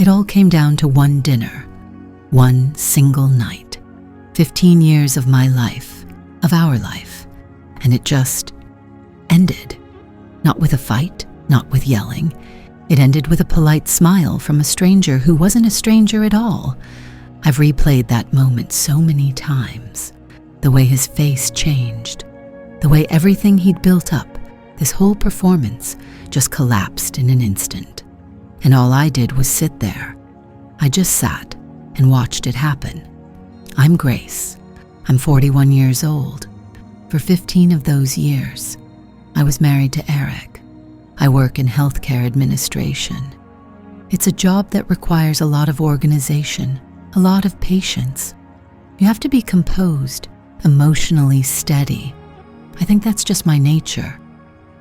It all came down to one dinner, one single night. 15 years of my life, of our life, and it just ended. Not with a fight, not with yelling. It ended with a polite smile from a stranger who wasn't a stranger at all. I've replayed that moment so many times. The way his face changed, the way everything he'd built up, this whole performance, just collapsed in an instant. And all I did was sit there. I just sat and watched it happen. I'm Grace. I'm 41 years old. For 15 of those years, I was married to Eric. I work in healthcare administration. It's a job that requires a lot of organization, a lot of patience. You have to be composed, emotionally steady. I think that's just my nature.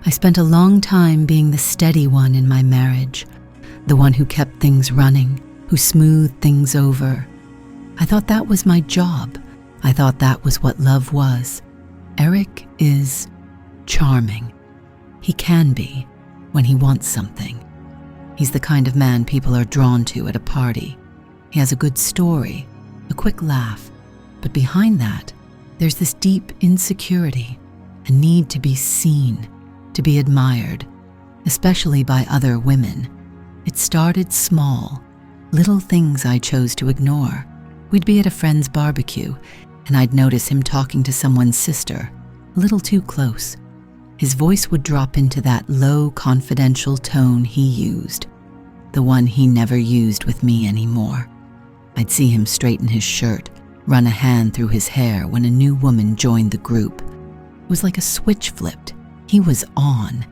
I spent a long time being the steady one in my marriage, the one who kept things running, who smoothed things over. I thought that was my job. I thought that was what love was. Eric is charming. He can be when he wants something. He's the kind of man people are drawn to at a party. He has a good story, a quick laugh, but behind that, there's this deep insecurity, a need to be seen, to be admired, especially by other women. It started small, little things I chose to ignore. We'd be at a friend's barbecue, and I'd notice him talking to someone's sister, a little too close. His voice would drop into that low, confidential tone he used, the one he never used with me anymore. I'd see him straighten his shirt, run a hand through his hair when a new woman joined the group. It was like a switch flipped. He was on.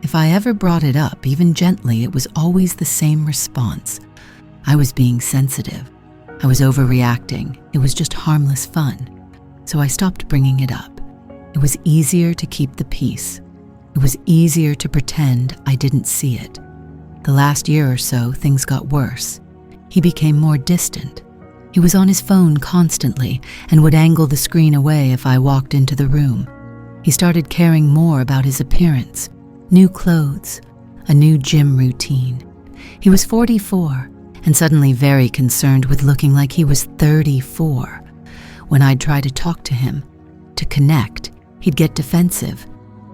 If I ever brought it up, even gently, it was always the same response. I was being sensitive. I was overreacting. It was just harmless fun. So I stopped bringing it up. It was easier to keep the peace. It was easier to pretend I didn't see it. The last year or so, things got worse. He became more distant. He was on his phone constantly and would angle the screen away if I walked into the room. He started caring more about his appearance, new clothes, a new gym routine. He was 44 and suddenly very concerned with looking like he was 34. When I'd try to talk to him, to connect, he'd get defensive.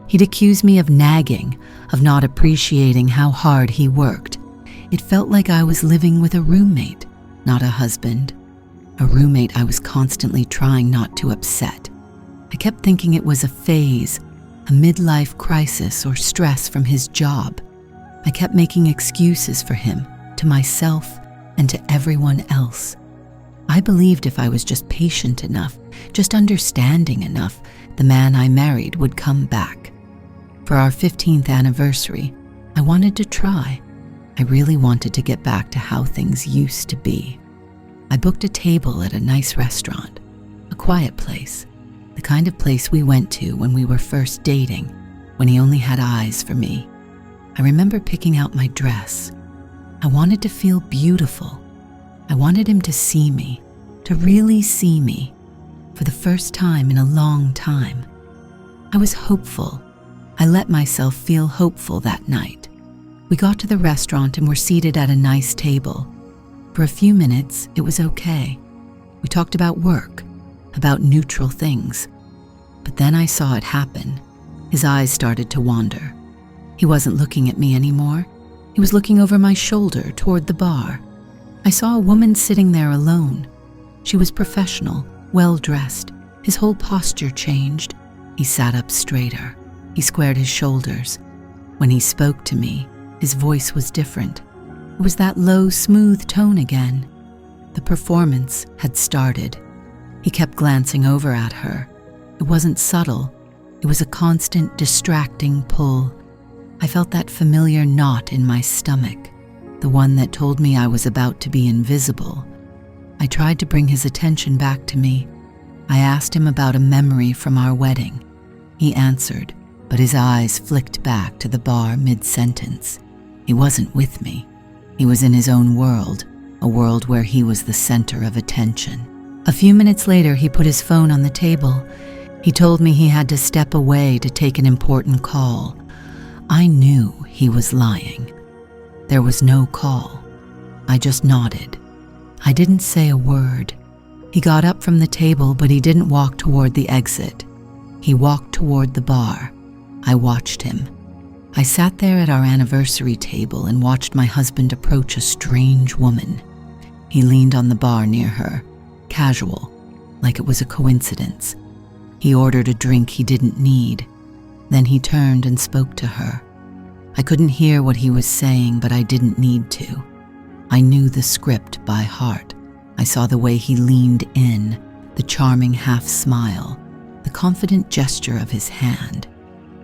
He'd accuse me of nagging, of not appreciating how hard he worked. It felt like I was living with a roommate, not a husband. A roommate I was constantly trying not to upset. I kept thinking it was a phase, a midlife crisis or stress from his job. I kept making excuses for him, to myself and to everyone else. I believed if I was just patient enough, just understanding enough, the man I married would come back. For our 15th anniversary, I wanted to try. I really wanted to get back to how things used to be. I booked a table at a nice restaurant, a quiet place, the kind of place we went to when we were first dating, when he only had eyes for me. I remember picking out my dress. I wanted to feel beautiful. I wanted him to see me, to really see me, for the first time in a long time. I was hopeful. I let myself feel hopeful that night. We got to the restaurant and were seated at a nice table. For a few minutes, it was okay. We talked about work, about neutral things. But then I saw it happen. His eyes started to wander. He wasn't looking at me anymore. He was looking over my shoulder toward the bar. I saw a woman sitting there alone. She was professional, well-dressed. His whole posture changed. He sat up straighter. He squared his shoulders. When he spoke to me, his voice was different. It was that low, smooth tone again. The performance had started. He kept glancing over at her. It wasn't subtle. It was a constant, distracting pull. I felt that familiar knot in my stomach, the one that told me I was about to be invisible. I tried to bring his attention back to me. I asked him about a memory from our wedding. He answered, but his eyes flicked back to the bar mid-sentence. He wasn't with me. He was in his own world, a world where he was the center of attention. A few minutes later, he put his phone on the table. He told me he had to step away to take an important call. I knew he was lying. There was no call. I just nodded. I didn't say a word. He got up from the table, but he didn't walk toward the exit. He walked toward the bar. I watched him. I sat there at our anniversary table and watched my husband approach a strange woman. He leaned on the bar near her, casual, like it was a coincidence. He ordered a drink he didn't need. Then he turned and spoke to her. I couldn't hear what he was saying, but I didn't need to. I knew the script by heart. I saw the way he leaned in, the charming half-smile, the confident gesture of his hand.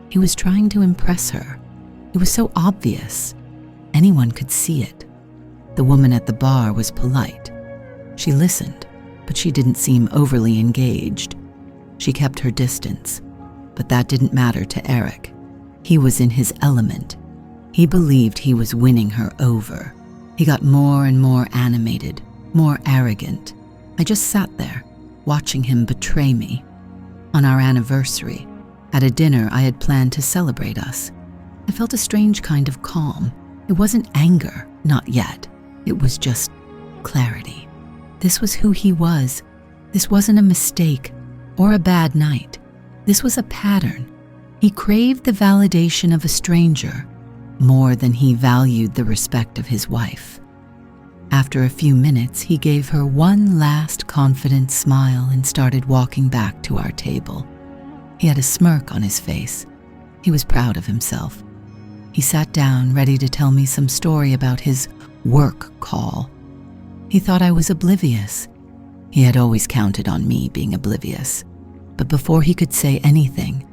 He was trying to impress her. It was so obvious. Anyone could see it. The woman at the bar was polite. She listened, but she didn't seem overly engaged. She kept her distance, but that didn't matter to Eric. He was in his element. He believed he was winning her over. He got more and more animated, more arrogant. I just sat there, watching him betray me. On our anniversary, at a dinner I had planned to celebrate us, I felt a strange kind of calm. It wasn't anger, not yet. It was just clarity. This was who he was. This wasn't a mistake or a bad night. This was a pattern. He craved the validation of a stranger more than he valued the respect of his wife. After a few minutes, he gave her one last confident smile and started walking back to our table. He had a smirk on his face. He was proud of himself. He sat down, ready to tell me some story about his work call. He thought I was oblivious. He had always counted on me being oblivious. But before he could say anything,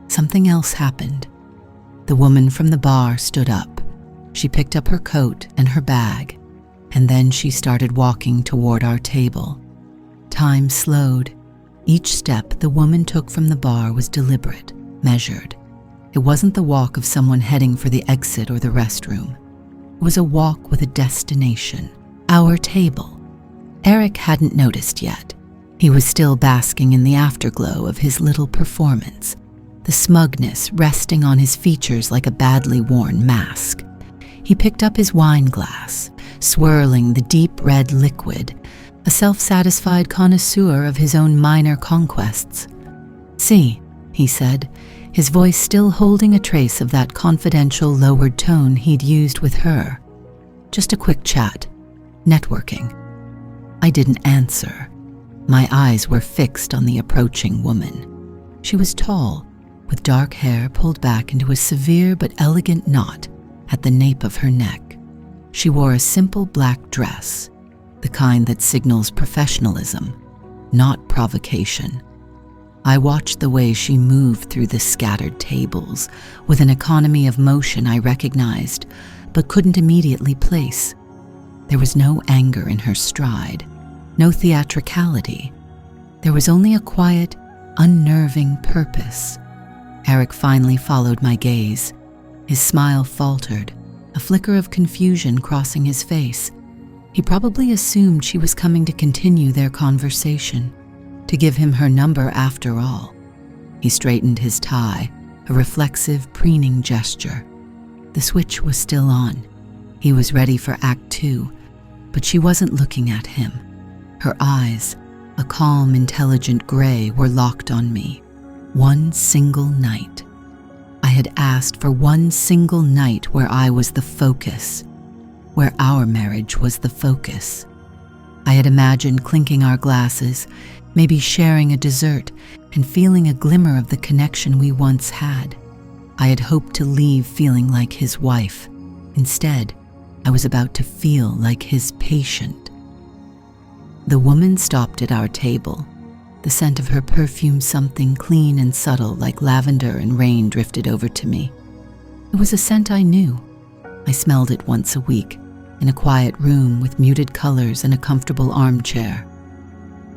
something else happened. The woman from the bar stood up. She picked up her coat and her bag, and then she started walking toward our table. Time slowed. Each step the woman took from the bar was deliberate, measured. It wasn't the walk of someone heading for the exit or the restroom. It was a walk with a destination, our table. Eric hadn't noticed yet. He was still basking in the afterglow of his little performance, the smugness resting on his features like a badly worn mask. He picked up his wine glass, swirling the deep red liquid, a self-satisfied connoisseur of his own minor conquests. "See," he said, his voice still holding a trace of that confidential lowered tone he'd used with her. "Just a quick chat. Networking." I didn't answer. My eyes were fixed on the approaching woman. She was tall, with dark hair pulled back into a severe but elegant knot at the nape of her neck. She wore a simple black dress, the kind that signals professionalism, not provocation. I watched the way she moved through the scattered tables with an economy of motion I recognized but couldn't immediately place. There was no anger in her stride, no theatricality. There was only a quiet, unnerving purpose. Eric finally followed my gaze. His smile faltered, a flicker of confusion crossing his face. He probably assumed she was coming to continue their conversation, to give him her number after all. He straightened his tie, a reflexive, preening gesture. The switch was still on. He was ready for Act 2, but she wasn't looking at him. Her eyes, a calm, intelligent gray, were locked on me. One single night. I had asked for one single night where I was the focus, where our marriage was the focus. I had imagined clinking our glasses, maybe sharing a dessert, and feeling a glimmer of the connection we once had. I had hoped to leave feeling like his wife. Instead, I was about to feel like his patient. The woman stopped at our table. The scent of her perfume, something clean and subtle like lavender and rain, drifted over to me. It was a scent I knew. I smelled it once a week, in a quiet room with muted colors and a comfortable armchair.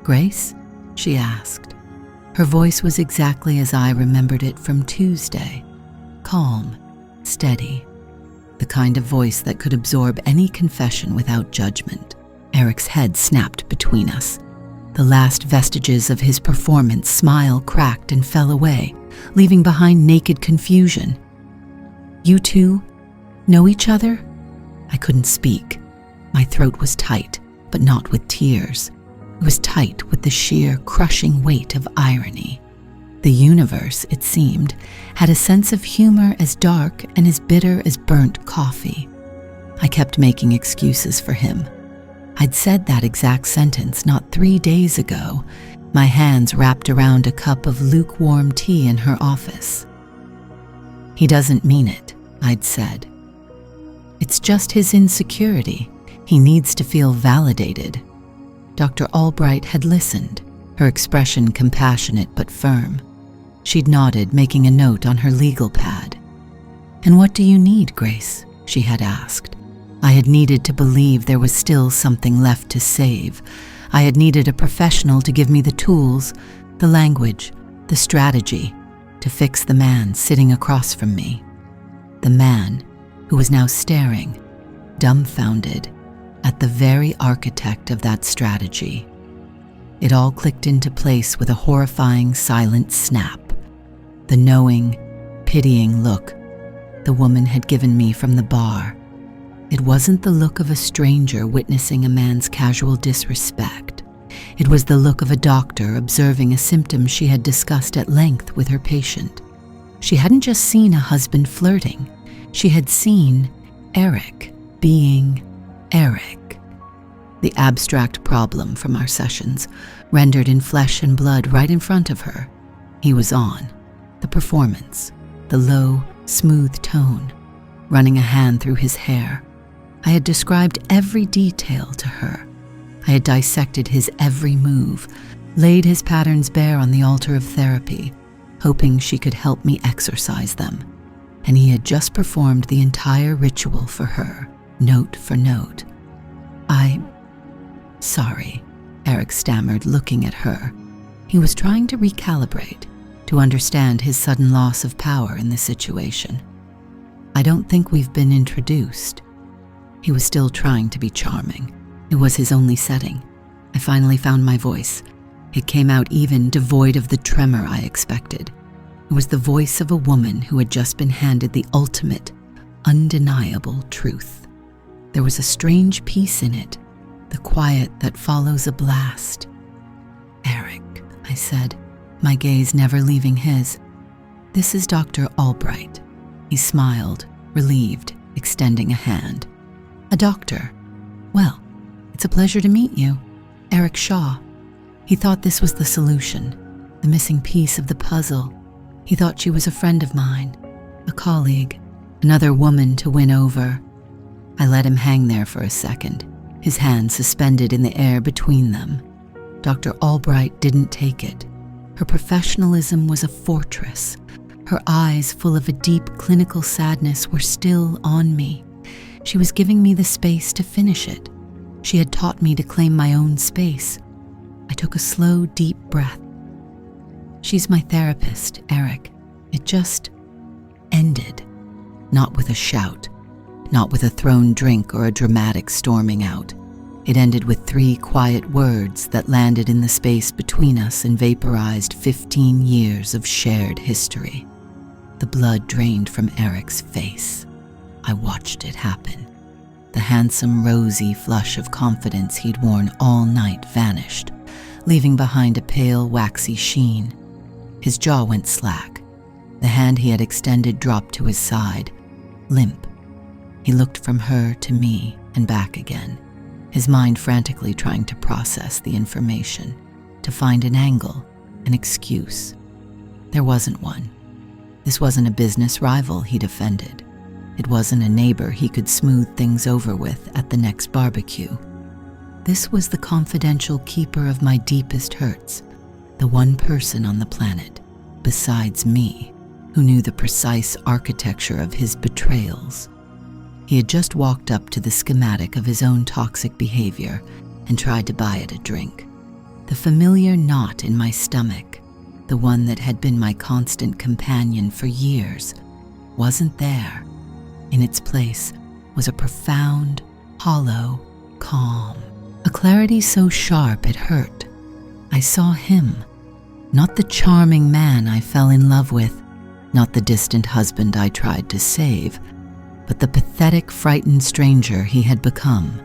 "Grace?" she asked. Her voice was exactly as I remembered it from Tuesday. Calm, steady. The kind of voice that could absorb any confession without judgment. Eric's head snapped between us. The last vestiges of his performance smile cracked and fell away, leaving behind naked confusion. "You two know each other?" I couldn't speak. My throat was tight, but not with tears. It was tight with the sheer, crushing weight of irony. The universe, it seemed, had a sense of humor as dark and as bitter as burnt coffee. I kept making excuses for him. I'd said that exact sentence not 3 days ago, my hands wrapped around a cup of lukewarm tea in her office. He doesn't mean it, I'd said. It's just his insecurity. He needs to feel validated. Dr. Albright had listened, her expression compassionate but firm. She'd nodded, making a note on her legal pad. "And what do you need, Grace?" she had asked. I had needed to believe there was still something left to save. I had needed a professional to give me the tools, the language, the strategy to fix the man sitting across from me. The man who was now staring, dumbfounded, at the very architect of that strategy. It all clicked into place with a horrifying silent snap. The knowing, pitying look the woman had given me from the bar. It wasn't the look of a stranger witnessing a man's casual disrespect. It was the look of a doctor observing a symptom she had discussed at length with her patient. She hadn't just seen a husband flirting. She had seen Eric being Eric. The abstract problem from our sessions, rendered in flesh and blood right in front of her. He was on. The performance, the low, smooth tone, running a hand through his hair. I had described every detail to her. I had dissected his every move, laid his patterns bare on the altar of therapy, hoping she could help me exorcise them. And he had just performed the entire ritual for her, note for note. Sorry, Eric stammered, looking at her. He was trying to recalibrate, to understand his sudden loss of power in the situation. I don't think we've been introduced. He was still trying to be charming. It was his only setting. I finally found my voice. It came out even devoid of the tremor I expected. It was the voice of a woman who had just been handed the ultimate, undeniable truth. There was a strange peace in it, the quiet that follows a blast. "Eric," I said, my gaze never leaving his. "This is Dr. Albright." He smiled, relieved, extending a hand. "A doctor? Well, it's a pleasure to meet you. Eric Shaw." He thought this was the solution, the missing piece of the puzzle. He thought she was a friend of mine, a colleague, another woman to win over. I let him hang there for a second, his hand suspended in the air between them. Dr. Albright didn't take it. Her professionalism was a fortress. Her eyes, full of a deep clinical sadness, were still on me. She was giving me the space to finish it. She had taught me to claim my own space. I took a slow, deep breath. "She's my therapist, Eric." It just ended. Not with a shout, not with a thrown drink or a dramatic storming out. It ended with 3 quiet words that landed in the space between us and vaporized 15 years of shared history. The blood drained from Eric's face. I watched it happen. The handsome, rosy flush of confidence he'd worn all night vanished, leaving behind a pale, waxy sheen. His jaw went slack. The hand he had extended dropped to his side, limp. He looked from her to me and back again, his mind frantically trying to process the information, to find an angle, an excuse. There wasn't one. This wasn't a business rival he defended. It wasn't a neighbor he could smooth things over with at the next barbecue. This was the confidential keeper of my deepest hurts, the one person on the planet, besides me, who knew the precise architecture of his betrayals. He had just walked up to the schematic of his own toxic behavior and tried to buy it a drink. The familiar knot in my stomach, the one that had been my constant companion for years, wasn't there. In its place was a profound, hollow calm, a clarity so sharp it hurt. I saw him, not the charming man I fell in love with, not the distant husband I tried to save, but the pathetic, frightened stranger he had become.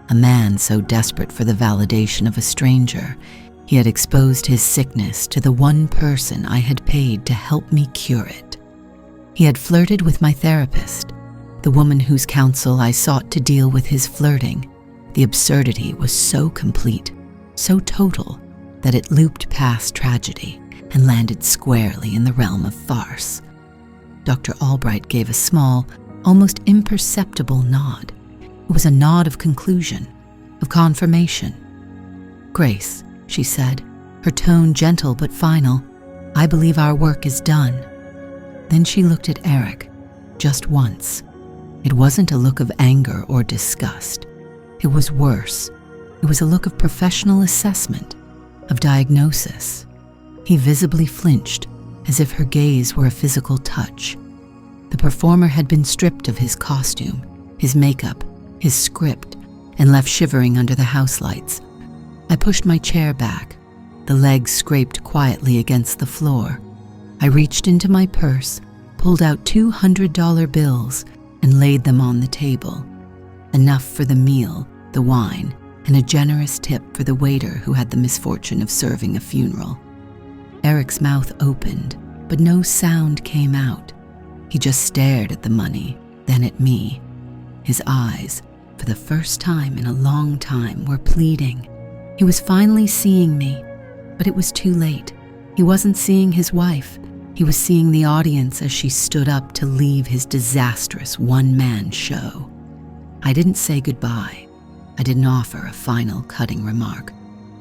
a man so desperate for the validation of a stranger, he had exposed his sickness to the one person I had paid to help me cure it. He had flirted with my therapist, the woman whose counsel I sought to deal with his flirting. The absurdity was so complete, so total, that it looped past tragedy and landed squarely in the realm of farce. Dr. Albright gave a small, almost imperceptible nod. It was a nod of conclusion, of confirmation. "Grace," she said, her tone gentle but final, "I believe our work is done." Then she looked at Eric, just once. It wasn't a look of anger or disgust. It was worse. It was a look of professional assessment, of diagnosis. He visibly flinched, as if her gaze were a physical touch. The performer had been stripped of his costume, his makeup, his script, and left shivering under the house lights. I pushed my chair back. The legs scraped quietly against the floor. I reached into my purse, pulled out $200 bills, and laid them on the table. Enough for the meal, the wine, and a generous tip for the waiter who had the misfortune of serving a funeral. Eric's mouth opened, but no sound came out. He just stared at the money, then at me. His eyes, for the first time in a long time, were pleading. He was finally seeing me, but it was too late. He wasn't seeing his wife. He was seeing the audience as she stood up to leave his disastrous one-man show. I didn't say goodbye. I didn't offer a final cutting remark.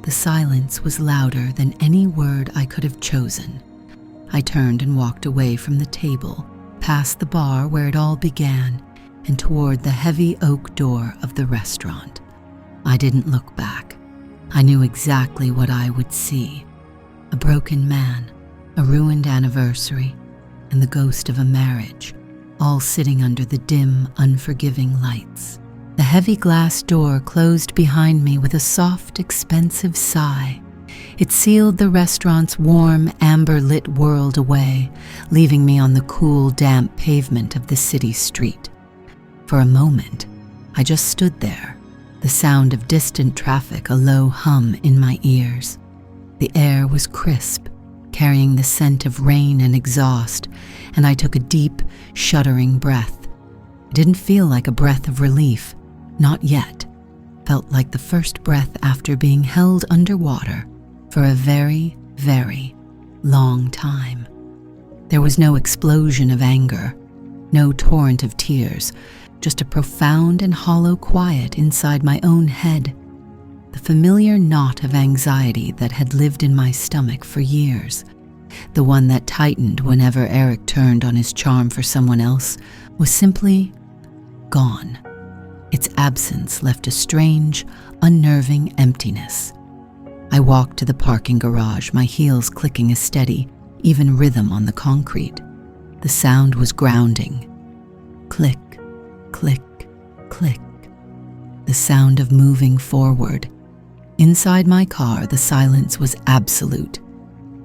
The silence was louder than any word I could have chosen. I turned and walked away from the table, past the bar where it all began, and toward the heavy oak door of the restaurant. I didn't look back. I knew exactly what I would see. A broken man, a ruined anniversary, and the ghost of a marriage, all sitting under the dim, unforgiving lights. The heavy glass door closed behind me with a soft, expensive sigh. It sealed the restaurant's warm, amber-lit world away, leaving me on the cool, damp pavement of the city street. For a moment, I just stood there, the sound of distant traffic a low hum in my ears. The air was crisp, carrying the scent of rain and exhaust, and I took a deep, shuddering breath. It didn't feel like a breath of relief, not yet. Felt like the first breath after being held underwater for a very, very long time. There was no explosion of anger, no torrent of tears, just a profound and hollow quiet inside my own head, the familiar knot of anxiety that had lived in my stomach for years, the one that tightened whenever Eric turned on his charm for someone else, was simply gone. Its absence left a strange, unnerving emptiness. I walked to the parking garage, my heels clicking a steady, even rhythm on the concrete. The sound was grounding. Click, click, click. The sound of moving forward. Inside my car, the silence was absolute.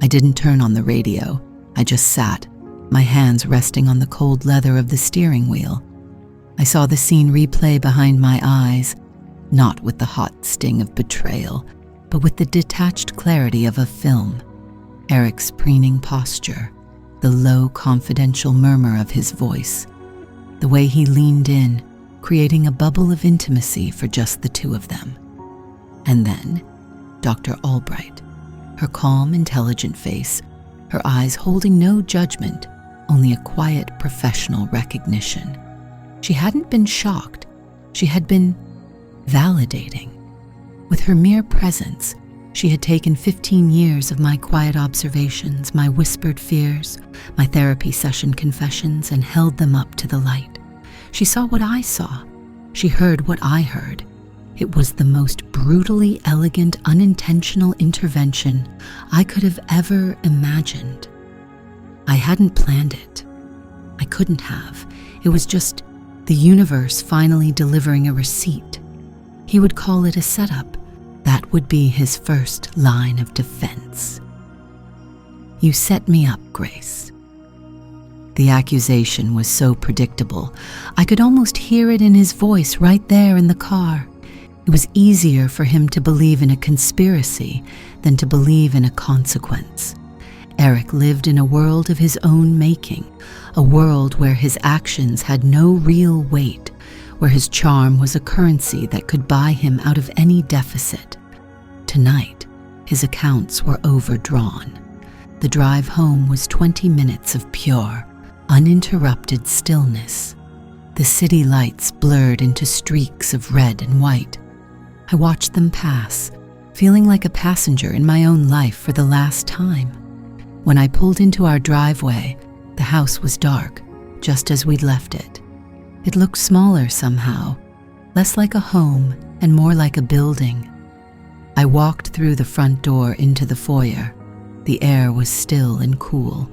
I didn't turn on the radio. I just sat, my hands resting on the cold leather of the steering wheel. I saw the scene replay behind my eyes, not with the hot sting of betrayal, but with the detached clarity of a film. Eric's preening posture, the low, confidential murmur of his voice, the way he leaned in, creating a bubble of intimacy for just the two of them. And then, Dr. Albright, her calm, intelligent face, her eyes holding no judgment, only a quiet, professional recognition. She hadn't been shocked. She had been validating. With her mere presence, she had taken 15 years of my quiet observations, my whispered fears, my therapy session confessions, and held them up to the light. She saw what I saw. She heard what I heard. It was the most brutally elegant, unintentional intervention I could have ever imagined. I hadn't planned it. I couldn't have. It was just the universe finally delivering a receipt. He would call it a setup. That would be his first line of defense. "You set me up, Grace." The accusation was so predictable. I could almost hear it in his voice right there in the car. It was easier for him to believe in a conspiracy than to believe in a consequence. Eric lived in a world of his own making, a world where his actions had no real weight, where his charm was a currency that could buy him out of any deficit. Tonight, his accounts were overdrawn. The drive home was 20 minutes of pure, uninterrupted stillness. The city lights blurred into streaks of red and white. I watched them pass, feeling like a passenger in my own life for the last time. When I pulled into our driveway, the house was dark, just as we'd left it. It looked smaller somehow, less like a home and more like a building. I walked through the front door into the foyer. The air was still and cool.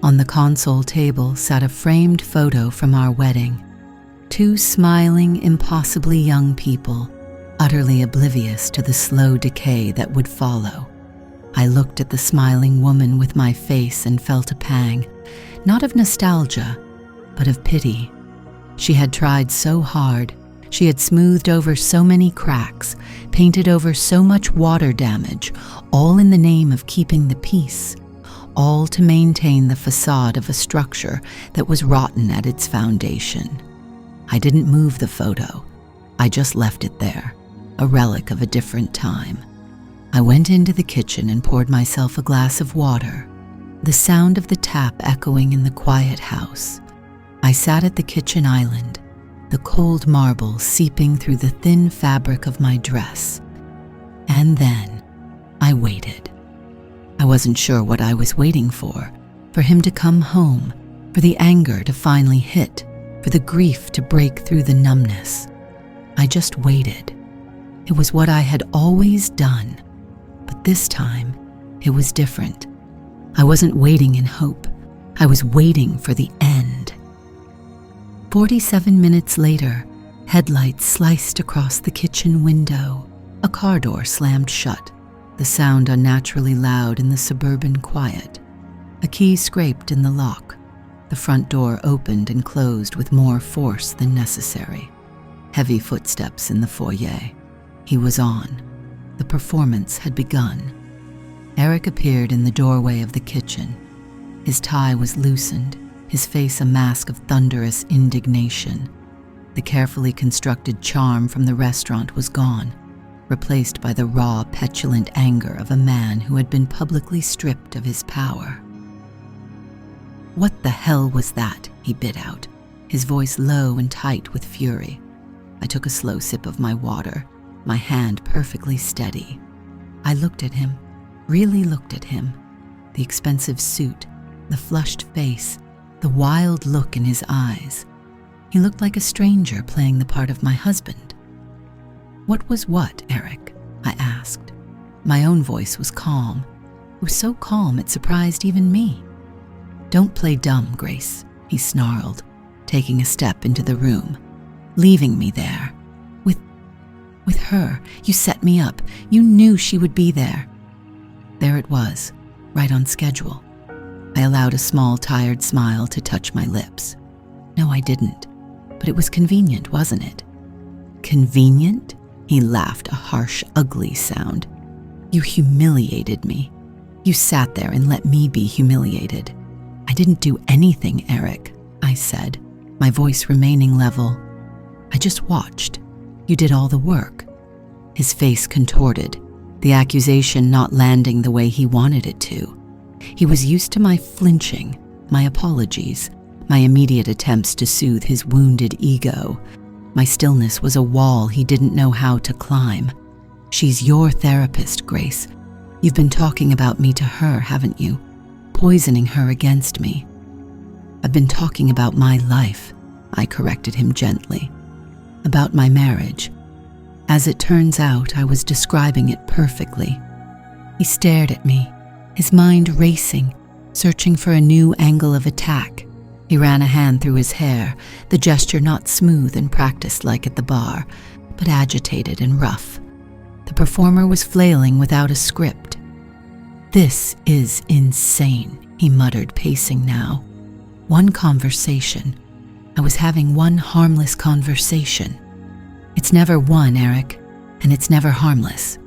On the console table sat a framed photo from our wedding. Two smiling, impossibly young people, utterly oblivious to the slow decay that would follow. I looked at the smiling woman with my face and felt a pang, not of nostalgia, but of pity. She had tried so hard. She had smoothed over so many cracks, painted over so much water damage, all in the name of keeping the peace, all to maintain the facade of a structure that was rotten at its foundation. I didn't move the photo. I just left it there, a relic of a different time. I went into the kitchen and poured myself a glass of water, the sound of the tap echoing in the quiet house. I sat at the kitchen island, the cold marble seeping through the thin fabric of my dress. And then I waited. I wasn't sure what I was waiting for him to come home, for the anger to finally hit, for the grief to break through the numbness. I just waited. It was what I had always done, but this time it was different. I wasn't waiting in hope. I was waiting for the end. 47 minutes later, headlights sliced across the kitchen window. A car door slammed shut, the sound unnaturally loud in the suburban quiet. A key scraped in the lock. The front door opened and closed with more force than necessary. Heavy footsteps in the foyer. He was on. The performance had begun. Eric appeared in the doorway of the kitchen. His tie was loosened, his face a mask of thunderous indignation. The carefully constructed charm from the restaurant was gone, replaced by the raw, petulant anger of a man who had been publicly stripped of his power. "What the hell was that?" he bit out, his voice low and tight with fury. I took a slow sip of my water, my hand perfectly steady. I looked at him, really looked at him. The expensive suit, the flushed face, the wild look in his eyes. He looked like a stranger playing the part of my husband. "What was what, Eric?" I asked. My own voice was calm. It was so calm it surprised even me. "Don't play dumb, Grace," he snarled, taking a step into the room, leaving me there. With her, you set me up. You knew she would be there." There it was, right on schedule. I allowed a small, tired smile to touch my lips. No, I didn't. But it was convenient, wasn't it? Convenient? He laughed, a harsh, ugly sound. "You humiliated me. You sat there and let me be humiliated." "I didn't do anything, Eric," I said, my voice remaining level. "I just watched. You did all the work." His face contorted, the accusation not landing the way he wanted it to. He was used to my flinching, my apologies, my immediate attempts to soothe his wounded ego. My stillness was a wall he didn't know how to climb. "She's your therapist, Grace. You've been talking about me to her, haven't you? Poisoning her against me." "I've been talking about my life," I corrected him gently. "About my marriage. As it turns out, I was describing it perfectly." He stared at me, his mind racing, searching for a new angle of attack. He ran a hand through his hair, the gesture not smooth and practiced like at the bar, but agitated and rough. The performer was flailing without a script. "This is insane," he muttered, pacing now. "One conversation. I was having one harmless conversation. It's never one, Eric, and it's never harmless.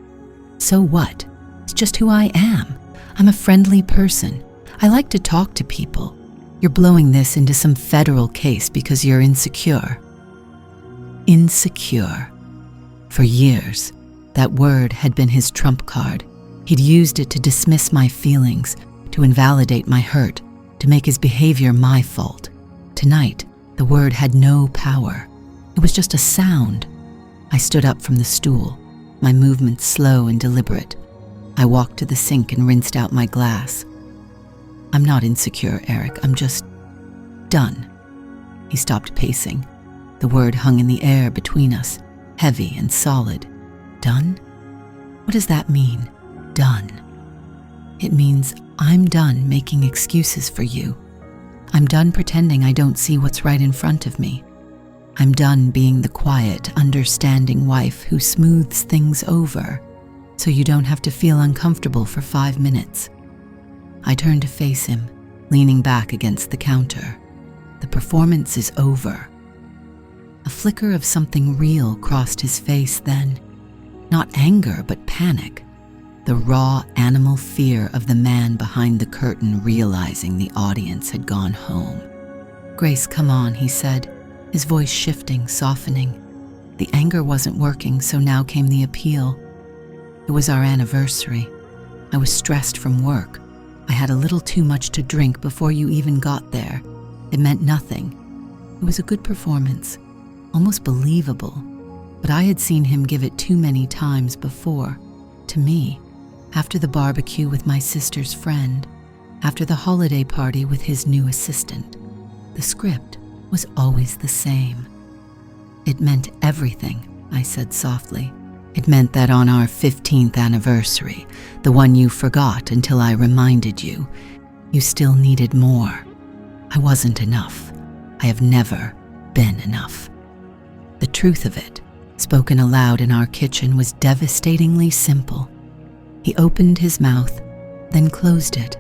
So what? It's just who I am. I'm a friendly person. I like to talk to people. You're blowing this into some federal case because you're insecure. Insecure. For years, that word had been his trump card. He'd used it to dismiss my feelings, to invalidate my hurt, to make his behavior my fault. Tonight, the word had no power. It was just a sound. I stood up from the stool, my movements slow and deliberate. I walked to the sink and rinsed out my glass. I'm not insecure, Eric. I'm just done. He stopped pacing. The word hung in the air between us, heavy and solid. Done? What does that mean, done? It means I'm done making excuses for you. I'm done pretending I don't see what's right in front of me. I'm done being the quiet, understanding wife who smooths things over so you don't have to feel uncomfortable for 5 minutes. I turned to face him, leaning back against the counter. The performance is over. A flicker of something real crossed his face then. Not anger, but panic. The raw animal fear of the man behind the curtain realizing the audience had gone home. Grace, come on, he said, his voice shifting, softening. The anger wasn't working, so now came the appeal. It was our anniversary. I was stressed from work. I had a little too much to drink before you even got there. It meant nothing. It was a good performance, almost believable, but I had seen him give it too many times before, to me, after the barbecue with my sister's friend, after the holiday party with his new assistant. The script was always the same. It meant everything, I said softly. It meant that on our 15th anniversary, the one you forgot until I reminded you, you still needed more. I wasn't enough. I have never been enough. The truth of it, spoken aloud in our kitchen, was devastatingly simple. He opened his mouth, then closed it.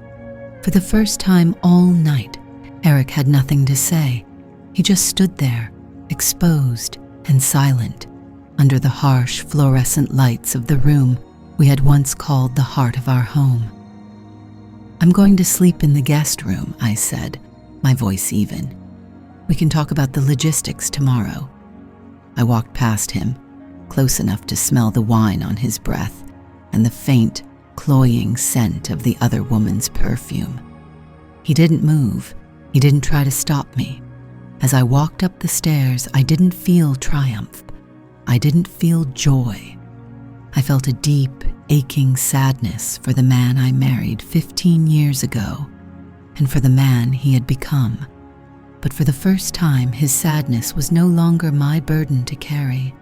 For the first time all night, Eric had nothing to say. He just stood there, exposed and silent, under the harsh fluorescent lights of the room we had once called the heart of our home. I'm going to sleep in the guest room, I said, my voice even. We can talk about the logistics tomorrow. I walked past him, close enough to smell the wine on his breath and the faint, cloying scent of the other woman's perfume. He didn't move. He didn't try to stop me. As I walked up the stairs, I didn't feel triumph. I didn't feel joy. I felt a deep, aching sadness for the man I married 15 years ago and for the man he had become. But for the first time, his sadness was no longer my burden to carry.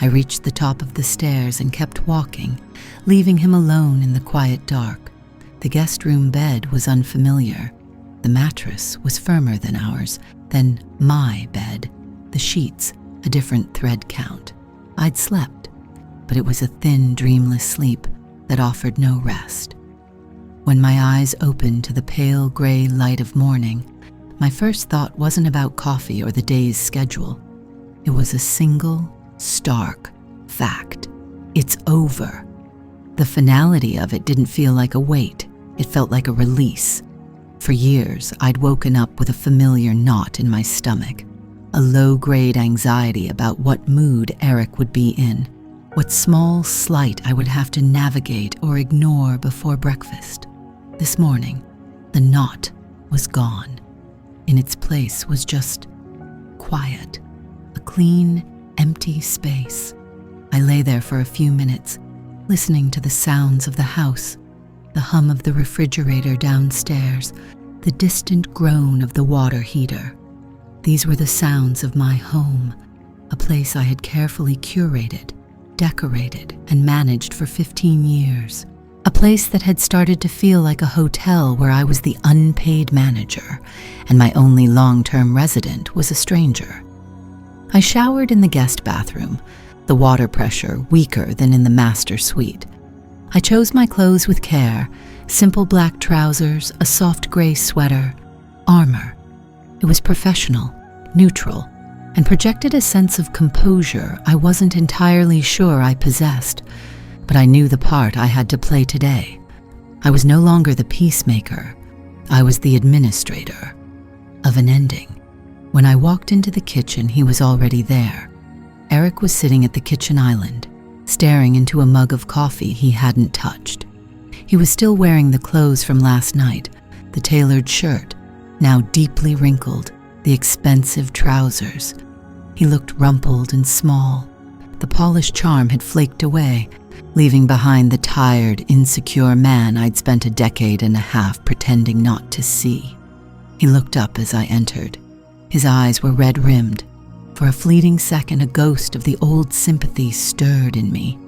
I reached the top of the stairs and kept walking, leaving him alone in the quiet dark. The guest room bed was unfamiliar. The mattress was firmer than ours, than my bed. The sheets, a different thread count. I'd slept, but it was a thin, dreamless sleep that offered no rest. When my eyes opened to the pale gray light of morning, my first thought wasn't about coffee or the day's schedule. It was a single, stark fact. It's over. The finality of it didn't feel like a weight. It felt like a release. For years, I'd woken up with a familiar knot in my stomach, a low-grade anxiety about what mood Eric would be in, what small slight I would have to navigate or ignore before breakfast. This morning, the knot was gone. In its place was just quiet, a clean, empty space. I lay there for a few minutes, listening to the sounds of the house, the hum of the refrigerator downstairs, the distant groan of the water heater. These were the sounds of my home, a place I had carefully curated, decorated, and managed for 15 years. A place that had started to feel like a hotel where I was the unpaid manager, and my only long-term resident was a stranger. I showered in the guest bathroom, the water pressure weaker than in the master suite. I chose my clothes with care, simple black trousers, a soft gray sweater, armor. It was professional, neutral, and projected a sense of composure I wasn't entirely sure I possessed, but I knew the part I had to play today. I was no longer the peacemaker. I was the administrator of an ending. When I walked into the kitchen, he was already there. Eric was sitting at the kitchen island, staring into a mug of coffee he hadn't touched. He was still wearing the clothes from last night, the tailored shirt, now deeply wrinkled, the expensive trousers. He looked rumpled and small. The polished charm had flaked away, leaving behind the tired, insecure man I'd spent a decade and a half pretending not to see. He looked up as I entered. His eyes were red-rimmed. For a fleeting second, a ghost of the old sympathy stirred in me,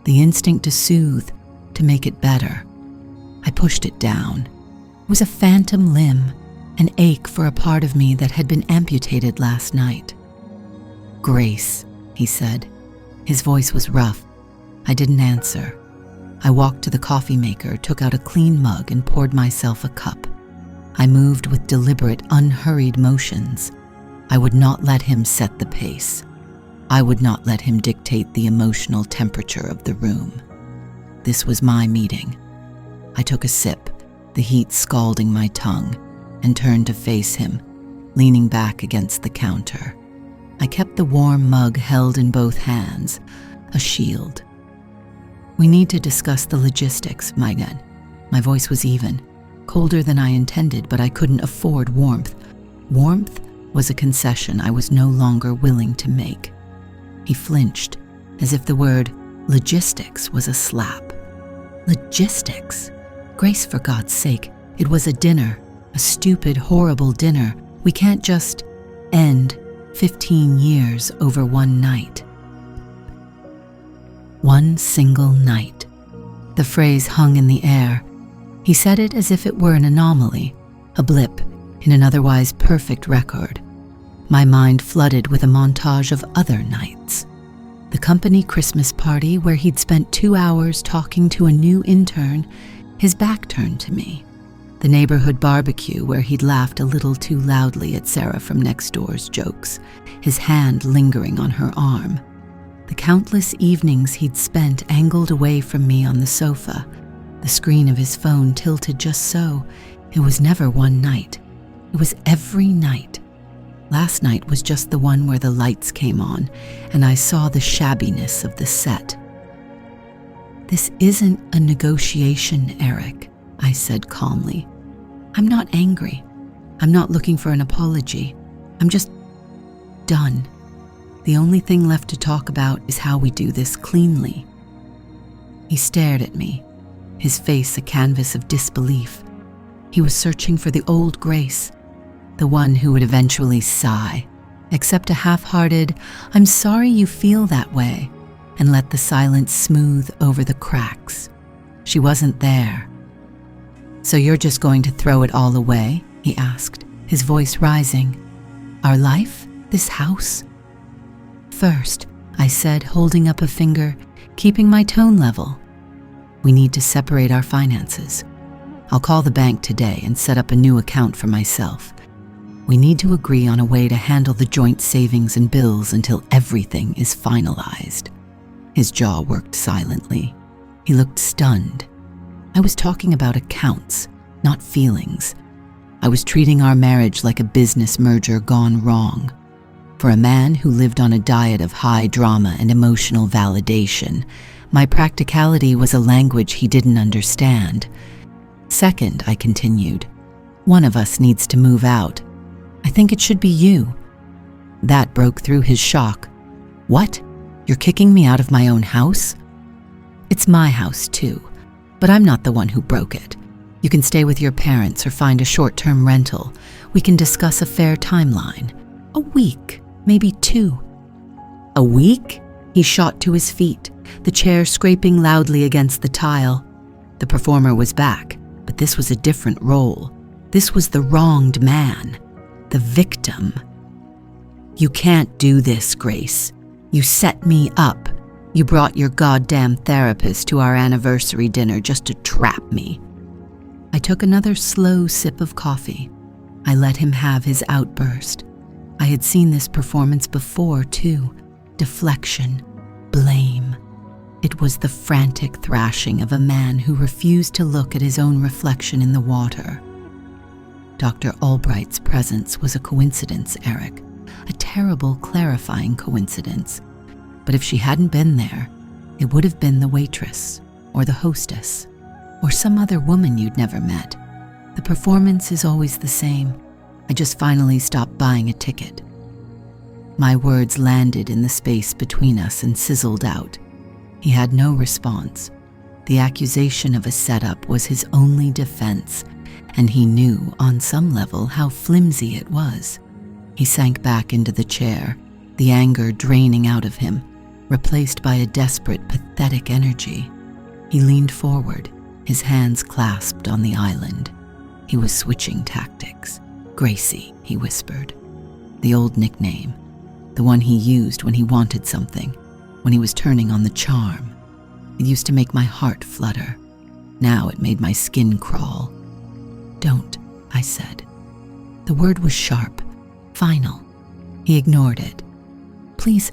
the instinct to soothe, to make it better. I pushed it down. It was a phantom limb, an ache for a part of me that had been amputated last night. "Grace," he said. His voice was rough. I didn't answer. I walked to the coffee maker, took out a clean mug, and poured myself a cup. I moved with deliberate, unhurried motions. I would not let him set the pace. I would not let him dictate the emotional temperature of the room. This was my meeting. I took a sip, the heat scalding my tongue, and turned to face him, leaning back against the counter. I kept the warm mug held in both hands, a shield. "We need to discuss the logistics, Megan." My voice was even, colder than I intended, but I couldn't afford warmth. Warmth was a concession I was no longer willing to make. He flinched, as if the word logistics was a slap. Logistics? Grace, for God's sake, it was a dinner, a stupid, horrible dinner. We can't just end 15 years over one night. One single night. The phrase hung in the air. He said it as if it were an anomaly, a blip in an otherwise perfect record. My mind flooded with a montage of other nights. The company Christmas party where he'd spent 2 hours talking to a new intern, his back turned to me. The neighborhood barbecue where he'd laughed a little too loudly at Sarah from next door's jokes, his hand lingering on her arm. The countless evenings he'd spent angled away from me on the sofa, the screen of his phone tilted just so. It was never one night. It was every night. Last night was just the one where the lights came on, and I saw the shabbiness of the set. "This isn't a negotiation, Eric," I said calmly. "I'm not angry. I'm not looking for an apology. I'm just done. The only thing left to talk about is how we do this cleanly." He stared at me, his face a canvas of disbelief. He was searching for the old Grace, the one who would eventually sigh, accept a half-hearted, "I'm sorry you feel that way," and let the silence smooth over the cracks. She wasn't there. "So you're just going to throw it all away?" he asked, his voice rising. "Our life? This house?" "First," I said, holding up a finger, keeping my tone level. "We need to separate our finances. I'll call the bank today and set up a new account for myself. We need to agree on a way to handle the joint savings and bills until everything is finalized." His jaw worked silently. He looked stunned. I was talking about accounts, not feelings. I was treating our marriage like a business merger gone wrong. For a man who lived on a diet of high drama and emotional validation, my practicality was a language he didn't understand. "Second," I continued, "one of us needs to move out. I think it should be you." That broke through his shock. "What? You're kicking me out of my own house?" "It's my house too, but I'm not the one who broke it. You can stay with your parents or find a short-term rental. We can discuss a fair timeline. A week, maybe 2. "A week?" He shot to his feet, the chair scraping loudly against the tile. The performer was back, but this was a different role. This was the wronged man, the victim. "You can't do this, Grace. You set me up. You brought your goddamn therapist to our anniversary dinner just to trap me." I took another slow sip of coffee. I let him have his outburst. I had seen this performance before, too. Deflection, blame. It was the frantic thrashing of a man who refused to look at his own reflection in the water. Dr. Albright's presence was a coincidence, Eric, a terrible, clarifying coincidence. But if she hadn't been there, it would have been the waitress, or the hostess, or some other woman you'd never met. The performance is always the same. I just finally stopped buying a ticket. My words landed in the space between us and sizzled out. He had no response. The accusation of a setup was his only defense, and he knew, on some level, how flimsy it was. He sank back into the chair, the anger draining out of him, replaced by a desperate, pathetic energy. He leaned forward, his hands clasped on the island. He was switching tactics. Gracie, he whispered. The old nickname, the one he used when he wanted something, when he was turning on the charm. It used to make my heart flutter. Now it made my skin crawl. Don't, I said. The word was sharp, final. He ignored it. Please,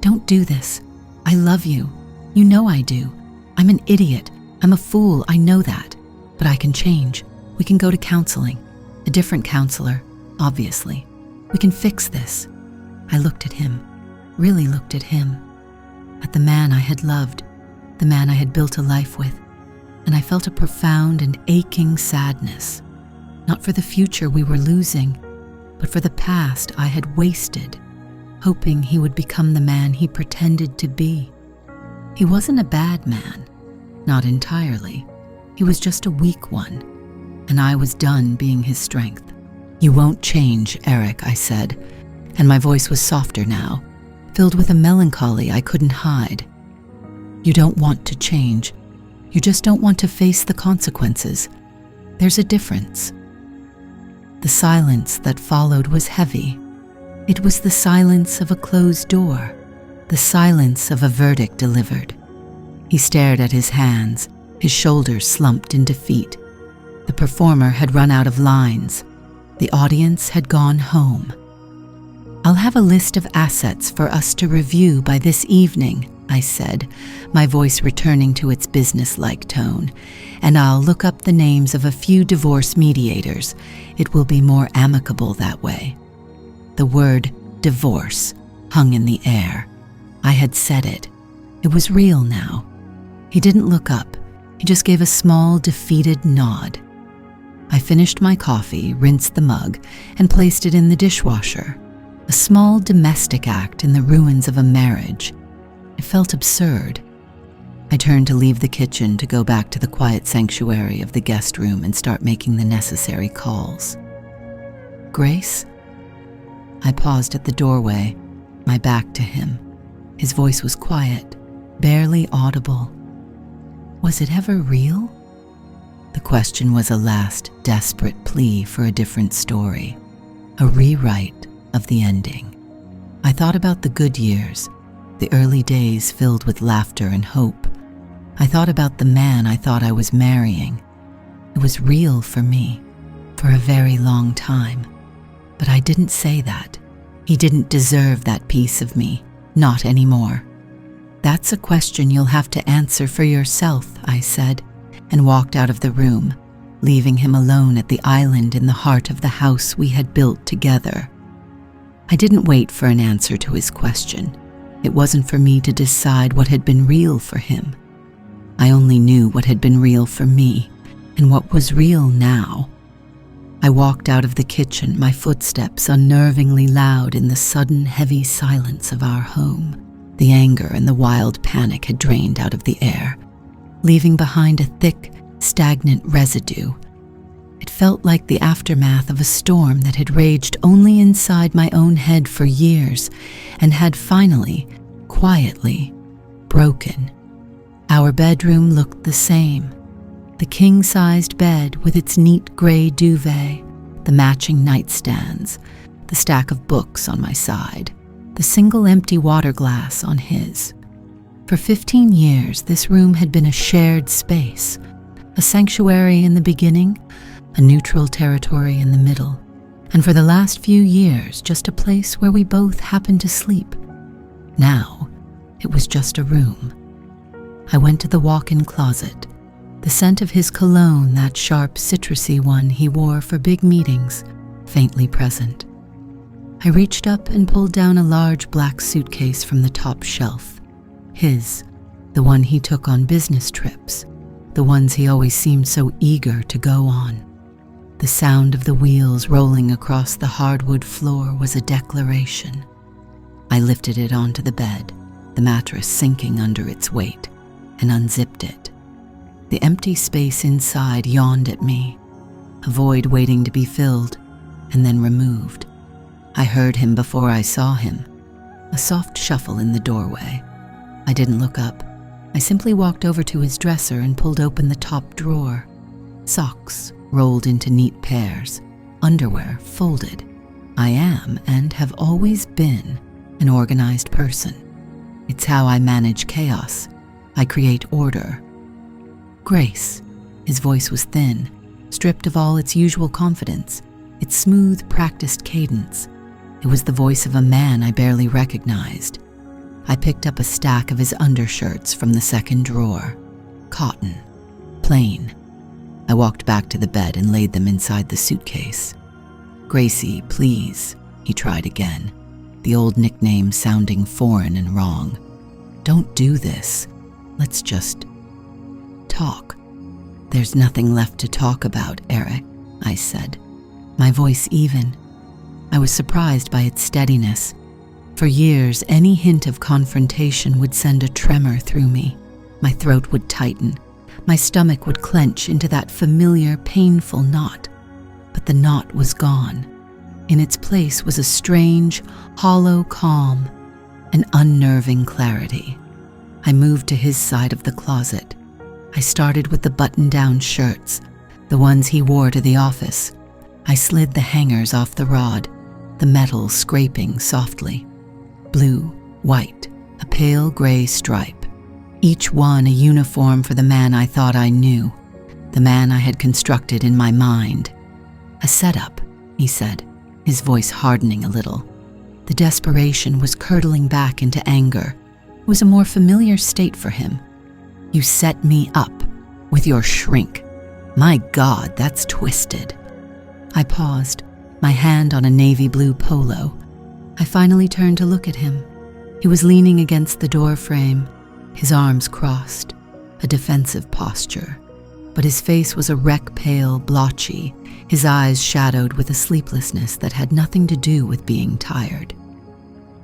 don't do this. I love you. You know I do. I'm an idiot. I'm a fool. I know that. But I can change. We can go to counseling. A different counselor, obviously. We can fix this. I looked at him, really looked at him, at the man I had loved, the man I had built a life with, and I felt a profound and aching sadness, not for the future we were losing, but for the past I had wasted, hoping he would become the man he pretended to be. He wasn't a bad man, not entirely. He was just a weak one, and I was done being his strength. You won't change, Eric, I said, and my voice was softer now, filled with a melancholy I couldn't hide. You don't want to change. You just don't want to face the consequences. There's a difference. The silence that followed was heavy. It was the silence of a closed door, the silence of a verdict delivered. He stared at his hands, his shoulders slumped in defeat. The performer had run out of lines. The audience had gone home. I'll have a list of assets for us to review by this evening, I said, my voice returning to its business-like tone, and I'll look up the names of a few divorce mediators. It will be more amicable that way. The word divorce hung in the air. I had said it. It was real now. He didn't look up. He just gave a small, defeated nod. I finished my coffee, rinsed the mug, and placed it in the dishwasher. A small domestic act in the ruins of a marriage. It felt absurd. I turned to leave the kitchen to go back to the quiet sanctuary of the guest room and start making the necessary calls. Grace? I paused at the doorway, my back to him. His voice was quiet, barely audible. Was it ever real? The question was a last, desperate plea for a different story, a rewrite of the ending. I thought about the good years, the early days filled with laughter and hope. I thought about the man I thought I was marrying. It was real for me, for a very long time. But I didn't say that. He didn't deserve that piece of me, not anymore. That's a question you'll have to answer for yourself, I said, and walked out of the room, leaving him alone at the island in the heart of the house we had built together. I didn't wait for an answer to his question. It wasn't for me to decide what had been real for him. I only knew what had been real for me, and what was real now. I walked out of the kitchen, my footsteps unnervingly loud in the sudden, heavy silence of our home. The anger and the wild panic had drained out of the air, leaving behind a thick, stagnant residue. It felt like the aftermath of a storm that had raged only inside my own head for years and had finally, quietly, broken. Our bedroom looked the same. The king-sized bed with its neat gray duvet, the matching nightstands, the stack of books on my side, the single empty water glass on his. For 15 years, this room had been a shared space, a sanctuary in the beginning, a neutral territory in the middle, and for the last few years just a place where we both happened to sleep. Now, it was just a room. I went to the walk-in closet. The scent of his cologne, that sharp, citrusy one he wore for big meetings, faintly present. I reached up and pulled down a large black suitcase from the top shelf. His, the one he took on business trips, the ones he always seemed so eager to go on. The sound of the wheels rolling across the hardwood floor was a declaration. I lifted it onto the bed, the mattress sinking under its weight, and unzipped it. The empty space inside yawned at me, a void waiting to be filled and then removed. I heard him before I saw him, a soft shuffle in the doorway. I didn't look up. I simply walked over to his dresser and pulled open the top drawer. Socks rolled into neat pairs, underwear folded. I am and have always been an organized person. It's how I manage chaos. I create order. Grace. His voice was thin, stripped of all its usual confidence, its smooth, practiced cadence. It was the voice of a man I barely recognized. I picked up a stack of his undershirts from the second drawer. Cotton. Plain. I walked back to the bed and laid them inside the suitcase. Gracie, please, he tried again, the old nickname sounding foreign and wrong. Don't do this. Let's just talk. There's nothing left to talk about, Eric, I said, my voice even. I was surprised by its steadiness. For years, any hint of confrontation would send a tremor through me. My throat would tighten. My stomach would clench into that familiar, painful knot. But the knot was gone. In its place was a strange, hollow calm, an unnerving clarity. I moved to his side of the closet. I started with the button-down shirts, the ones he wore to the office. I slid the hangers off the rod, the metal scraping softly. Blue, white, a pale gray stripe. Each one a uniform for the man I thought I knew, the man I had constructed in my mind. A setup, he said, his voice hardening a little. The desperation was curdling back into anger. It was a more familiar state for him. You set me up with your shrink. My God, that's twisted. I paused, my hand on a navy blue polo. I finally turned to look at him. He was leaning against the door frame, his arms crossed, a defensive posture. But his face was a wreck-pale, blotchy, his eyes shadowed with a sleeplessness that had nothing to do with being tired.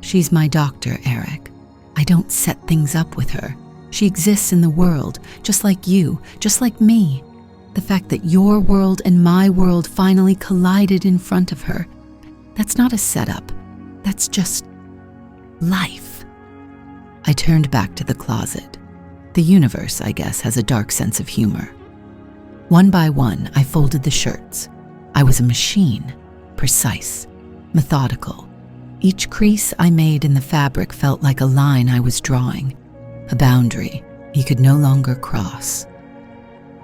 She's my doctor, Eric. I don't set things up with her. She exists in the world, just like you, just like me. The fact that your world and my world finally collided in front of her, that's not a setup. That's just life. I turned back to the closet. The universe, I guess, has a dark sense of humor. One by one, I folded the shirts. I was a machine, precise, methodical. Each crease I made in the fabric felt like a line I was drawing, a boundary he could no longer cross.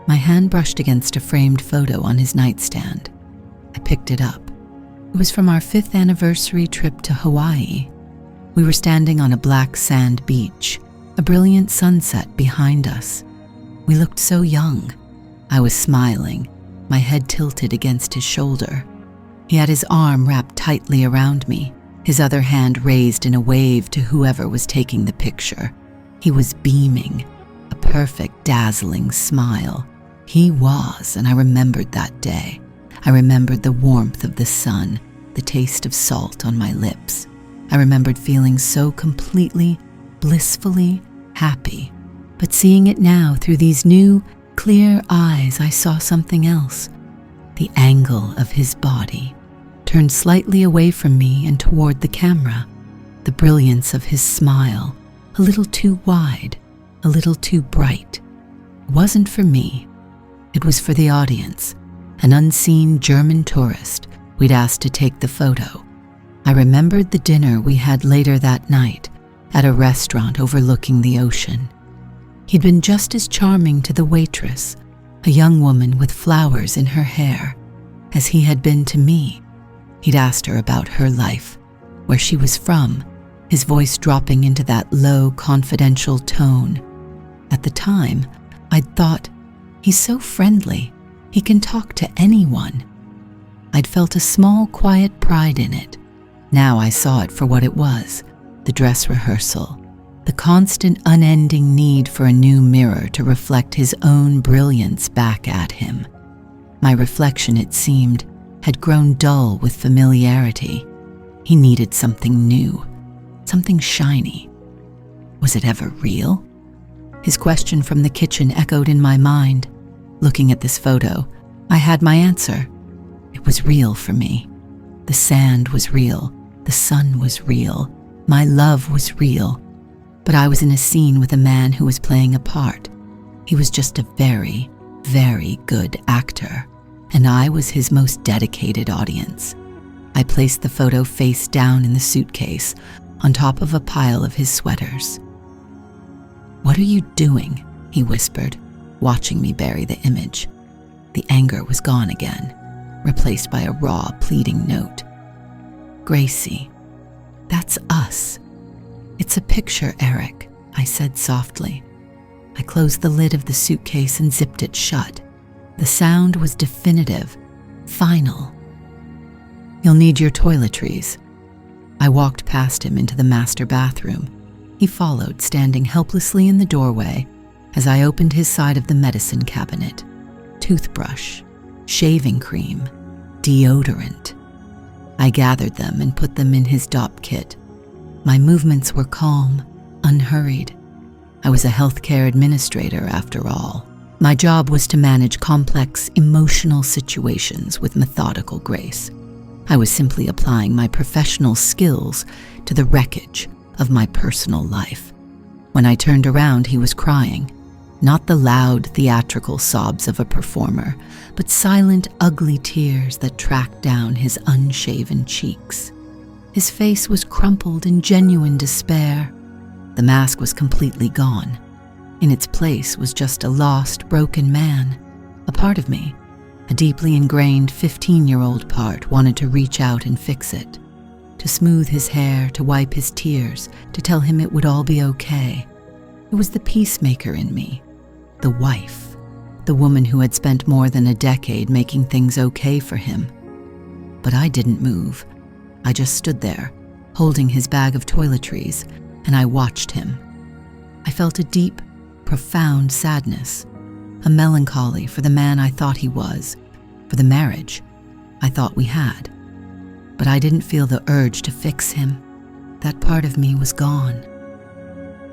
My hand brushed against a framed photo on his nightstand. I picked it up. It was from our 5th anniversary trip to Hawaii. We were standing on a black sand beach, a brilliant sunset behind us. We looked so young. I was smiling, my head tilted against his shoulder. He had his arm wrapped tightly around me, his other hand raised in a wave to whoever was taking the picture. He was beaming, a perfect, dazzling smile. He was, and I remembered that day. I remembered the warmth of the sun, the taste of salt on my lips. I remembered feeling so completely, blissfully happy. But seeing it now through these new, clear eyes, I saw something else. The angle of his body, turned slightly away from me and toward the camera. The brilliance of his smile, a little too wide, a little too bright. It wasn't for me. It was for the audience, an unseen German tourist we'd asked to take the photo. I remembered the dinner we had later that night at a restaurant overlooking the ocean. He'd been just as charming to the waitress, a young woman with flowers in her hair, as he had been to me. He'd asked her about her life, where she was from, his voice dropping into that low, confidential tone. At the time, I'd thought, he's so friendly, he can talk to anyone. I'd felt a small, quiet pride in it. Now I saw it for what it was, the dress rehearsal, the constant, unending need for a new mirror to reflect his own brilliance back at him. My reflection, it seemed, had grown dull with familiarity. He needed something new, something shiny. Was it ever real? His question from the kitchen echoed in my mind. Looking at this photo, I had my answer. It was real for me. The sand was real. The sun was real. My love was real. But I was in a scene with a man who was playing a part. He was just a very, very good actor, and I was his most dedicated audience. I placed the photo face down in the suitcase on top of a pile of his sweaters. "What are you doing?" he whispered, watching me bury the image. The anger was gone again, replaced by a raw, pleading note. "Gracie, that's us. It's a picture, Eric," I said softly. I closed the lid of the suitcase and zipped it shut. The sound was definitive, final. "You'll need your toiletries." I walked past him into the master bathroom. He followed, standing helplessly in the doorway as I opened his side of the medicine cabinet. Toothbrush, shaving cream, deodorant. I gathered them and put them in his DOP kit. My movements were calm, unhurried. I was a healthcare administrator after all. My job was to manage complex, emotional situations with methodical grace. I was simply applying my professional skills to the wreckage of my personal life. When I turned around, he was crying. Not the loud, theatrical sobs of a performer, but silent, ugly tears that tracked down his unshaven cheeks. His face was crumpled in genuine despair. The mask was completely gone. In its place was just a lost, broken man. A part of me, a deeply ingrained 15-year-old part, wanted to reach out and fix it, to smooth his hair, to wipe his tears, to tell him it would all be okay. It was the peacemaker in me, the wife, the woman who had spent more than a decade making things okay for him. But I didn't move. I just stood there, holding his bag of toiletries, and I watched him. I felt a deep, profound sadness, a melancholy for the man I thought he was, for the marriage I thought we had. But I didn't feel the urge to fix him. That part of me was gone.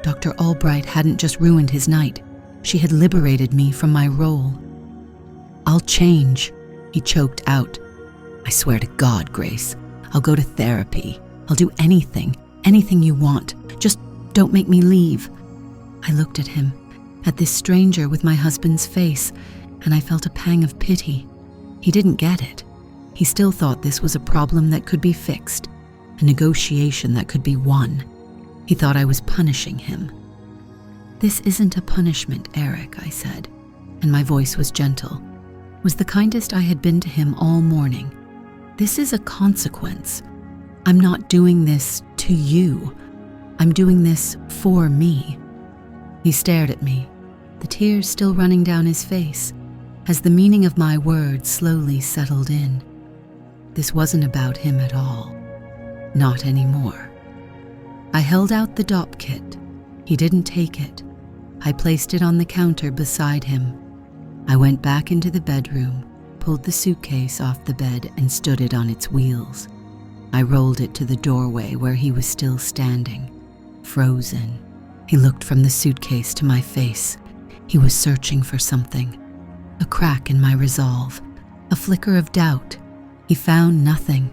Dr. Albright hadn't just ruined his night. She had liberated me from my role. "I'll change," he choked out. "I swear to God, Grace, I'll go to therapy. I'll do anything you want. Just don't make me leave." I looked at him, at this stranger with my husband's face, and I felt a pang of pity. He didn't get it. He still thought this was a problem that could be fixed, a negotiation that could be won. He thought I was punishing him. "This isn't a punishment, Eric," I said, and my voice was gentle. It was the kindest I had been to him all morning. "This is a consequence. I'm not doing this to you. I'm doing this for me." He stared at me, the tears still running down his face, as the meaning of my words slowly settled in. This wasn't about him at all. Not anymore. I held out the DOP kit. He didn't take it. I placed it on the counter beside him. I went back into the bedroom, pulled the suitcase off the bed and stood it on its wheels. I rolled it to the doorway where he was still standing, frozen. He looked from the suitcase to my face. He was searching for something, a crack in my resolve, a flicker of doubt. He found nothing.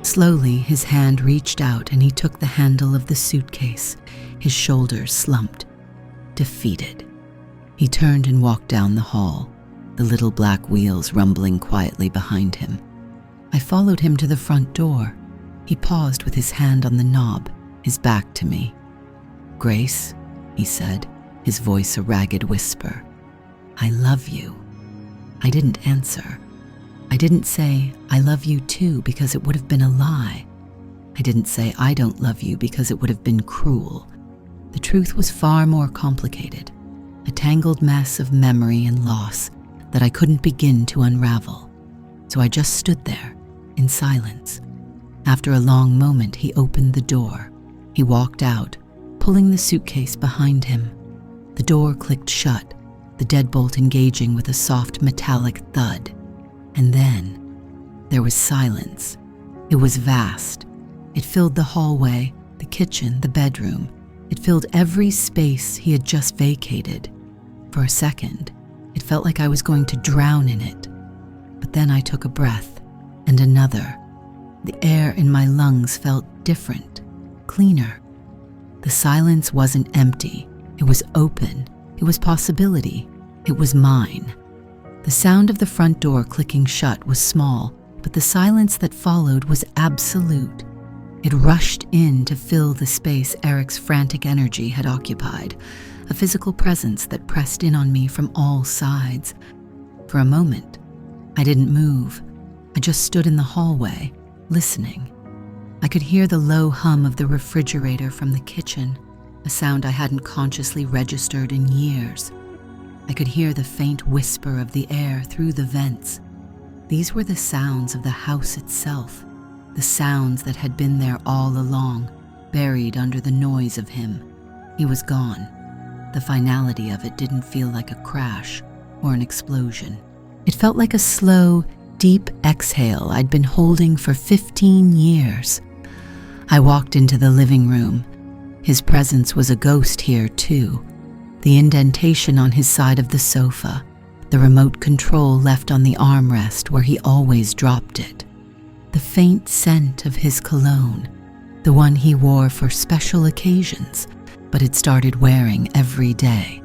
Slowly, his hand reached out and he took the handle of the suitcase. His shoulders slumped, defeated. He turned and walked down the hall, the little black wheels rumbling quietly behind him. I followed him to the front door. He paused with his hand on the knob, his back to me. "Grace," he said, his voice a ragged whisper. "I love you." I didn't answer. I didn't say, "I love you too," because it would have been a lie. I didn't say, "I don't love you," because it would have been cruel. The truth was far more complicated, a tangled mess of memory and loss that I couldn't begin to unravel. So I just stood there, in silence. After a long moment, he opened the door. He walked out, pulling the suitcase behind him. The door clicked shut, the deadbolt engaging with a soft metallic thud. And then there was silence. It was vast. It filled the hallway, the kitchen, the bedroom. It filled every space he had just vacated. For a second, it felt like I was going to drown in it. But then I took a breath, and another. The air in my lungs felt different, cleaner. The silence wasn't empty. It was open. It was possibility. It was mine. The sound of the front door clicking shut was small, but the silence that followed was absolute. It rushed in to fill the space Eric's frantic energy had occupied, a physical presence that pressed in on me from all sides. For a moment, I didn't move. I just stood in the hallway, listening. I could hear the low hum of the refrigerator from the kitchen, a sound I hadn't consciously registered in years. I could hear the faint whisper of the air through the vents. These were the sounds of the house itself, the sounds that had been there all along, buried under the noise of him. He was gone. The finality of it didn't feel like a crash or an explosion. It felt like a slow, deep exhale I'd been holding for 15 years. I walked into the living room. His presence was a ghost here, too. The indentation on his side of the sofa, the remote control left on the armrest where he always dropped it, the faint scent of his cologne, the one he wore for special occasions, but had started wearing every day.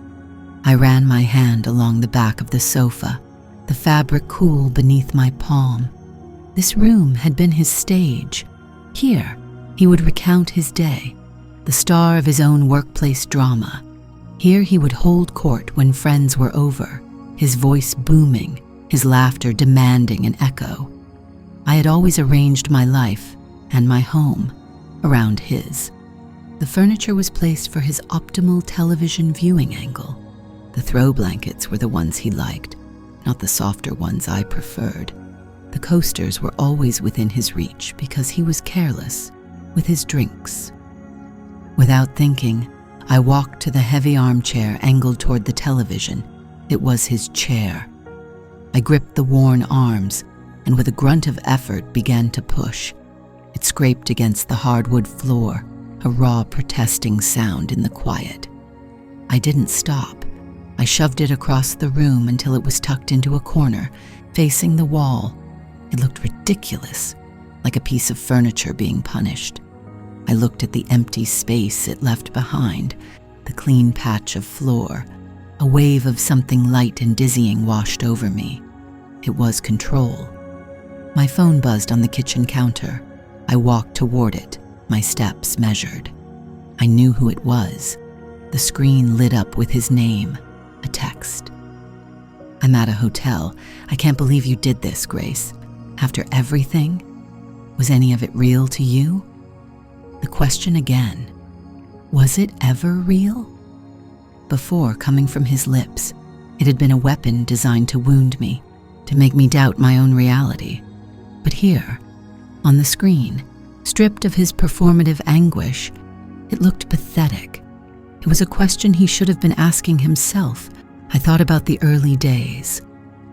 I ran my hand along the back of the sofa, the fabric cool beneath my palm. This room had been his stage. Here, he would recount his day, the star of his own workplace drama. Here he would hold court when friends were over, his voice booming, his laughter demanding an echo. I had always arranged my life and my home around his. The furniture was placed for his optimal television viewing angle. The throw blankets were the ones he liked, not the softer ones I preferred. The coasters were always within his reach because he was careless with his drinks. Without thinking, I walked to the heavy armchair angled toward the television. It was his chair. I gripped the worn arms and with a grunt of effort began to push. It scraped against the hardwood floor, a raw protesting sound in the quiet. I didn't stop. I shoved it across the room until it was tucked into a corner, facing the wall. It looked ridiculous, like a piece of furniture being punished. I looked at the empty space it left behind, the clean patch of floor. A wave of something light and dizzying washed over me. It was control. My phone buzzed on the kitchen counter. I walked toward it, my steps measured. I knew who it was. The screen lit up with his name, a text. "I'm at a hotel. I can't believe you did this, Grace. After everything? Was any of it real to you?" The question again. Was it ever real? Before, coming from his lips, it had been a weapon designed to wound me, to make me doubt my own reality. But here, on the screen, stripped of his performative anguish, it looked pathetic. It was a question he should have been asking himself. I thought about the early days.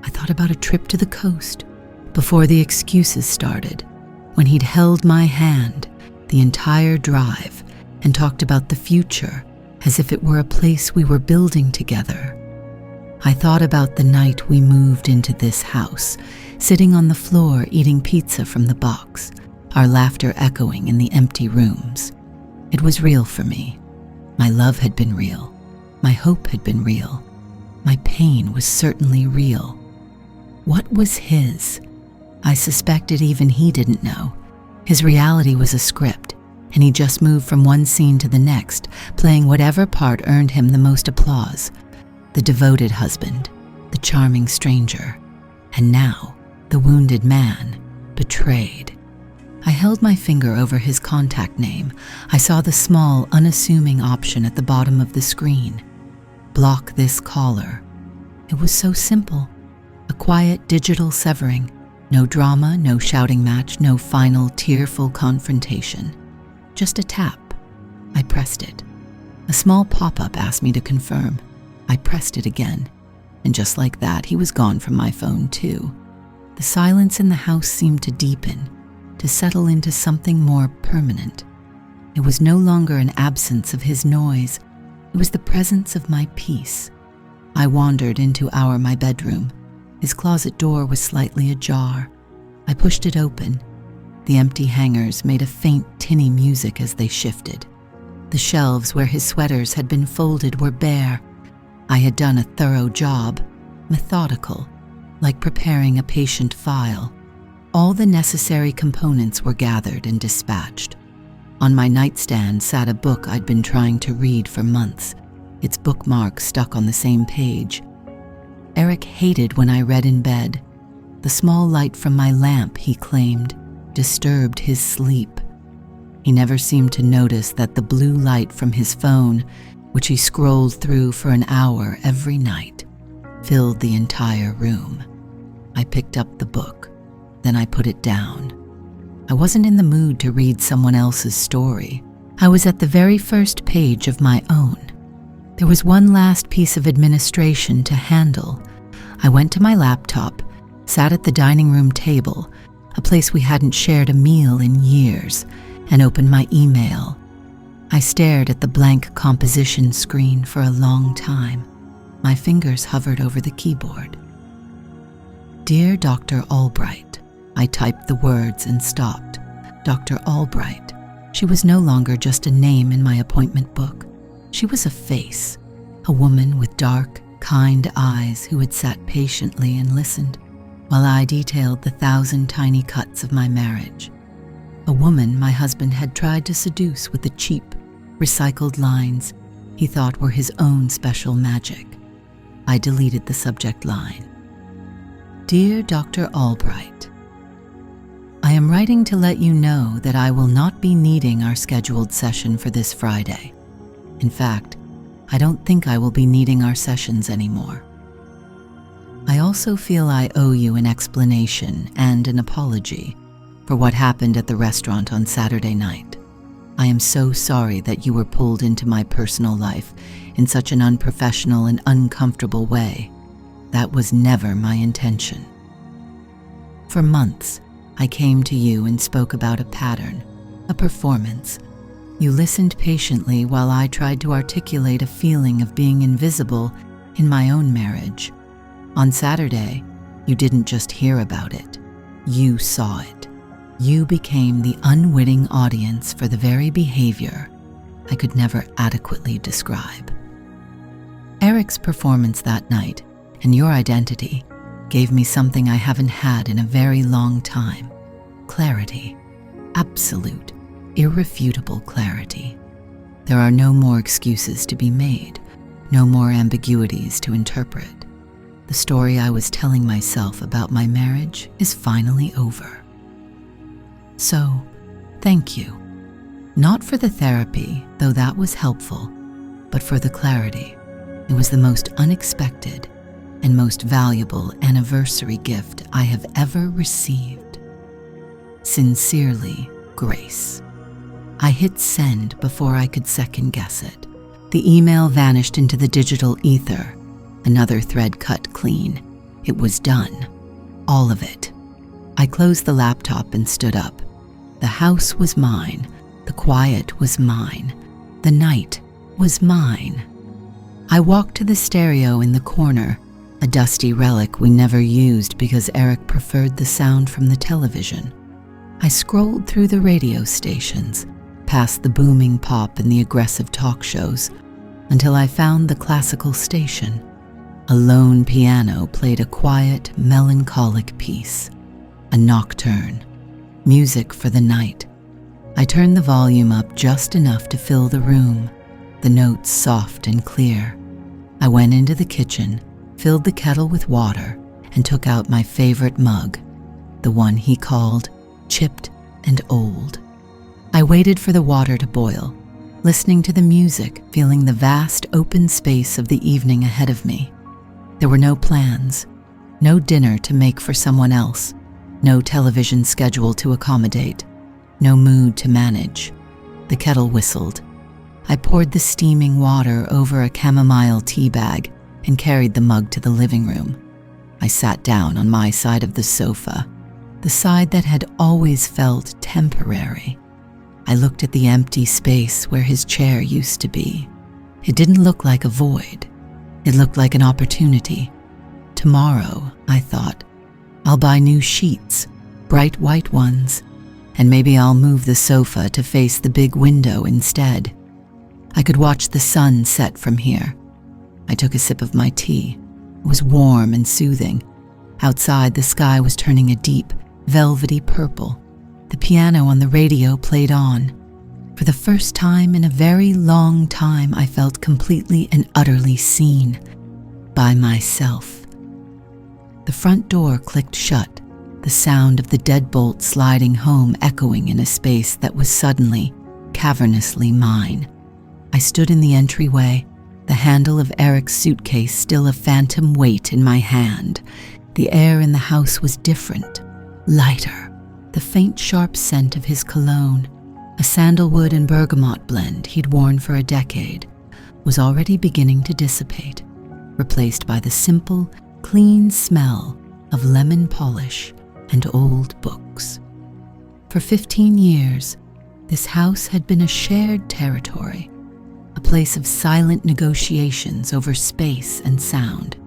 I thought about a trip to the coast, before the excuses started, when he'd held my hand the entire drive and talked about the future as if it were a place we were building together. I thought about the night we moved into this house, sitting on the floor eating pizza from the box, our laughter echoing in the empty rooms. It was real for me. My love had been real. My hope had been real. My pain was certainly real. What was his? I suspected even he didn't know. His reality was a script, and he just moved from one scene to the next, playing whatever part earned him the most applause. The devoted husband, the charming stranger, and now The wounded man, betrayed. I held my finger over his contact name. I saw the small, unassuming option at the bottom of the screen. Block this caller. It was so simple. A quiet digital severing. No drama, no shouting match, no final tearful confrontation. Just a tap. I pressed it. A small pop-up asked me to confirm. I pressed it again. And just like that, he was gone from my phone too. The silence in the house seemed to deepen, to settle into something more permanent. It was no longer an absence of his noise. It was the presence of my peace. I wandered into my bedroom. His closet door was slightly ajar. I pushed it open. The empty hangers made a faint tinny music as they shifted. The shelves where his sweaters had been folded were bare. I had done a thorough job, methodical, like preparing a patient file. All the necessary components were gathered and dispatched. On my nightstand sat a book I'd been trying to read for months, its bookmark stuck on the same page. Eric hated when I read in bed. The small light from my lamp, he claimed, disturbed his sleep. He never seemed to notice that the blue light from his phone, which he scrolled through for an hour every night, filled the entire room. I picked up the book. Then I put it down. I wasn't in the mood to read someone else's story. I was at the very first page of my own. There was one last piece of administration to handle. I went to my laptop, sat at the dining room table, a place we hadn't shared a meal in years, and opened my email. I stared at the blank composition screen for a long time. My fingers hovered over the keyboard. Dear Dr. Albright. I typed the words and stopped. Dr. Albright. She was no longer just a name in my appointment book. She was a face, a woman with dark, kind eyes who had sat patiently and listened while I detailed the 1,000 tiny cuts of my marriage. A woman my husband had tried to seduce with the cheap, recycled lines he thought were his own special magic. I deleted the subject line. Dear Dr. Albright, I am writing to let you know that I will not be needing our scheduled session for this Friday. In fact, I don't think I will be needing our sessions anymore. I also feel I owe you an explanation and an apology for what happened at the restaurant on Saturday night. I am so sorry that you were pulled into my personal life in such an unprofessional and uncomfortable way. That was never my intention. For months, I came to you and spoke about a pattern, a performance. You listened patiently while I tried to articulate a feeling of being invisible in my own marriage. On Saturday, you didn't just hear about it. You saw it. You became the unwitting audience for the very behavior I could never adequately describe. Eric's performance that night and your identity gave me something I haven't had in a very long time. Clarity. Absolute, irrefutable clarity. There are no more excuses to be made, no more ambiguities to interpret. The story I was telling myself about my marriage is finally over. So, thank you. Not for the therapy, though that was helpful, but for the clarity. It was the most unexpected and most valuable anniversary gift I have ever received. Sincerely, Grace. I hit send before I could second guess it. The email vanished into the digital ether, another thread cut clean. It was done. All of it. I closed the laptop and stood up. The house was mine. The quiet was mine. The night was mine. I walked to the stereo in the corner, a dusty relic we never used because Eric preferred the sound from the television. I scrolled through the radio stations, past the booming pop and the aggressive talk shows, until I found the classical station. A lone piano played a quiet, melancholic piece, a nocturne, music for the night. I turned the volume up just enough to fill the room, the notes soft and clear. I went into the kitchen, filled the kettle with water, and took out my favorite mug, the one he called chipped and old. I waited for the water to boil, listening to the music, feeling the vast open space of the evening ahead of me. There were no plans, no dinner to make for someone else, no television schedule to accommodate, no mood to manage. The kettle whistled. I poured the steaming water over a chamomile tea bag and carried the mug to the living room. I sat down on my side of the sofa, the side that had always felt temporary. I looked at the empty space where his chair used to be. It didn't look like a void. It looked like an opportunity. Tomorrow, I thought, I'll buy new sheets, bright white ones, and maybe I'll move the sofa to face the big window instead. I could watch the sun set from here. I took a sip of my tea. It was warm and soothing. Outside, the sky was turning a deep, velvety purple. The piano on the radio played on. For the first time in a very long time, I felt completely and utterly seen by myself. The front door clicked shut, the sound of the deadbolt sliding home echoing in a space that was suddenly, cavernously mine. I stood in the entryway, the handle of Eric's suitcase still a phantom weight in my hand. The air in the house was different, lighter. The faint, sharp scent of his cologne, a sandalwood and bergamot blend he'd worn for a decade, was already beginning to dissipate, replaced by the simple, clean smell of lemon polish and old books. For 15 years, this house had been a shared territory, a place of silent negotiations over space and sound.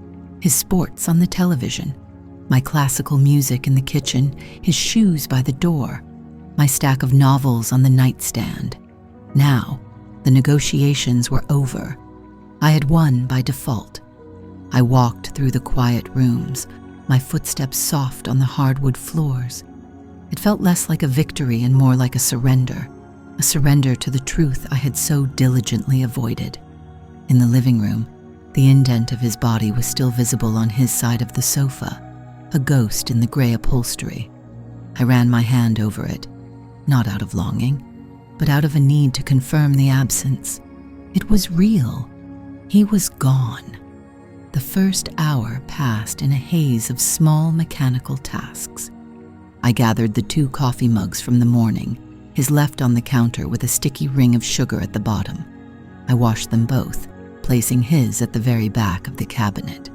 His sports on the television, my classical music in the kitchen, his shoes by the door, my stack of novels on the nightstand. Now, the negotiations were over. I had won by default. I walked through the quiet rooms, my footsteps soft on the hardwood floors. It felt less like a victory and more like a surrender to the truth I had so diligently avoided. In the living room, the indent of his body was still visible on his side of the sofa, a ghost in the gray upholstery. I ran my hand over it, not out of longing, but out of a need to confirm the absence. It was real. He was gone. The first hour passed in a haze of small mechanical tasks. I gathered the 2 coffee mugs from the morning, his left on the counter with a sticky ring of sugar at the bottom. I washed them both, placing his at the very back of the cabinet.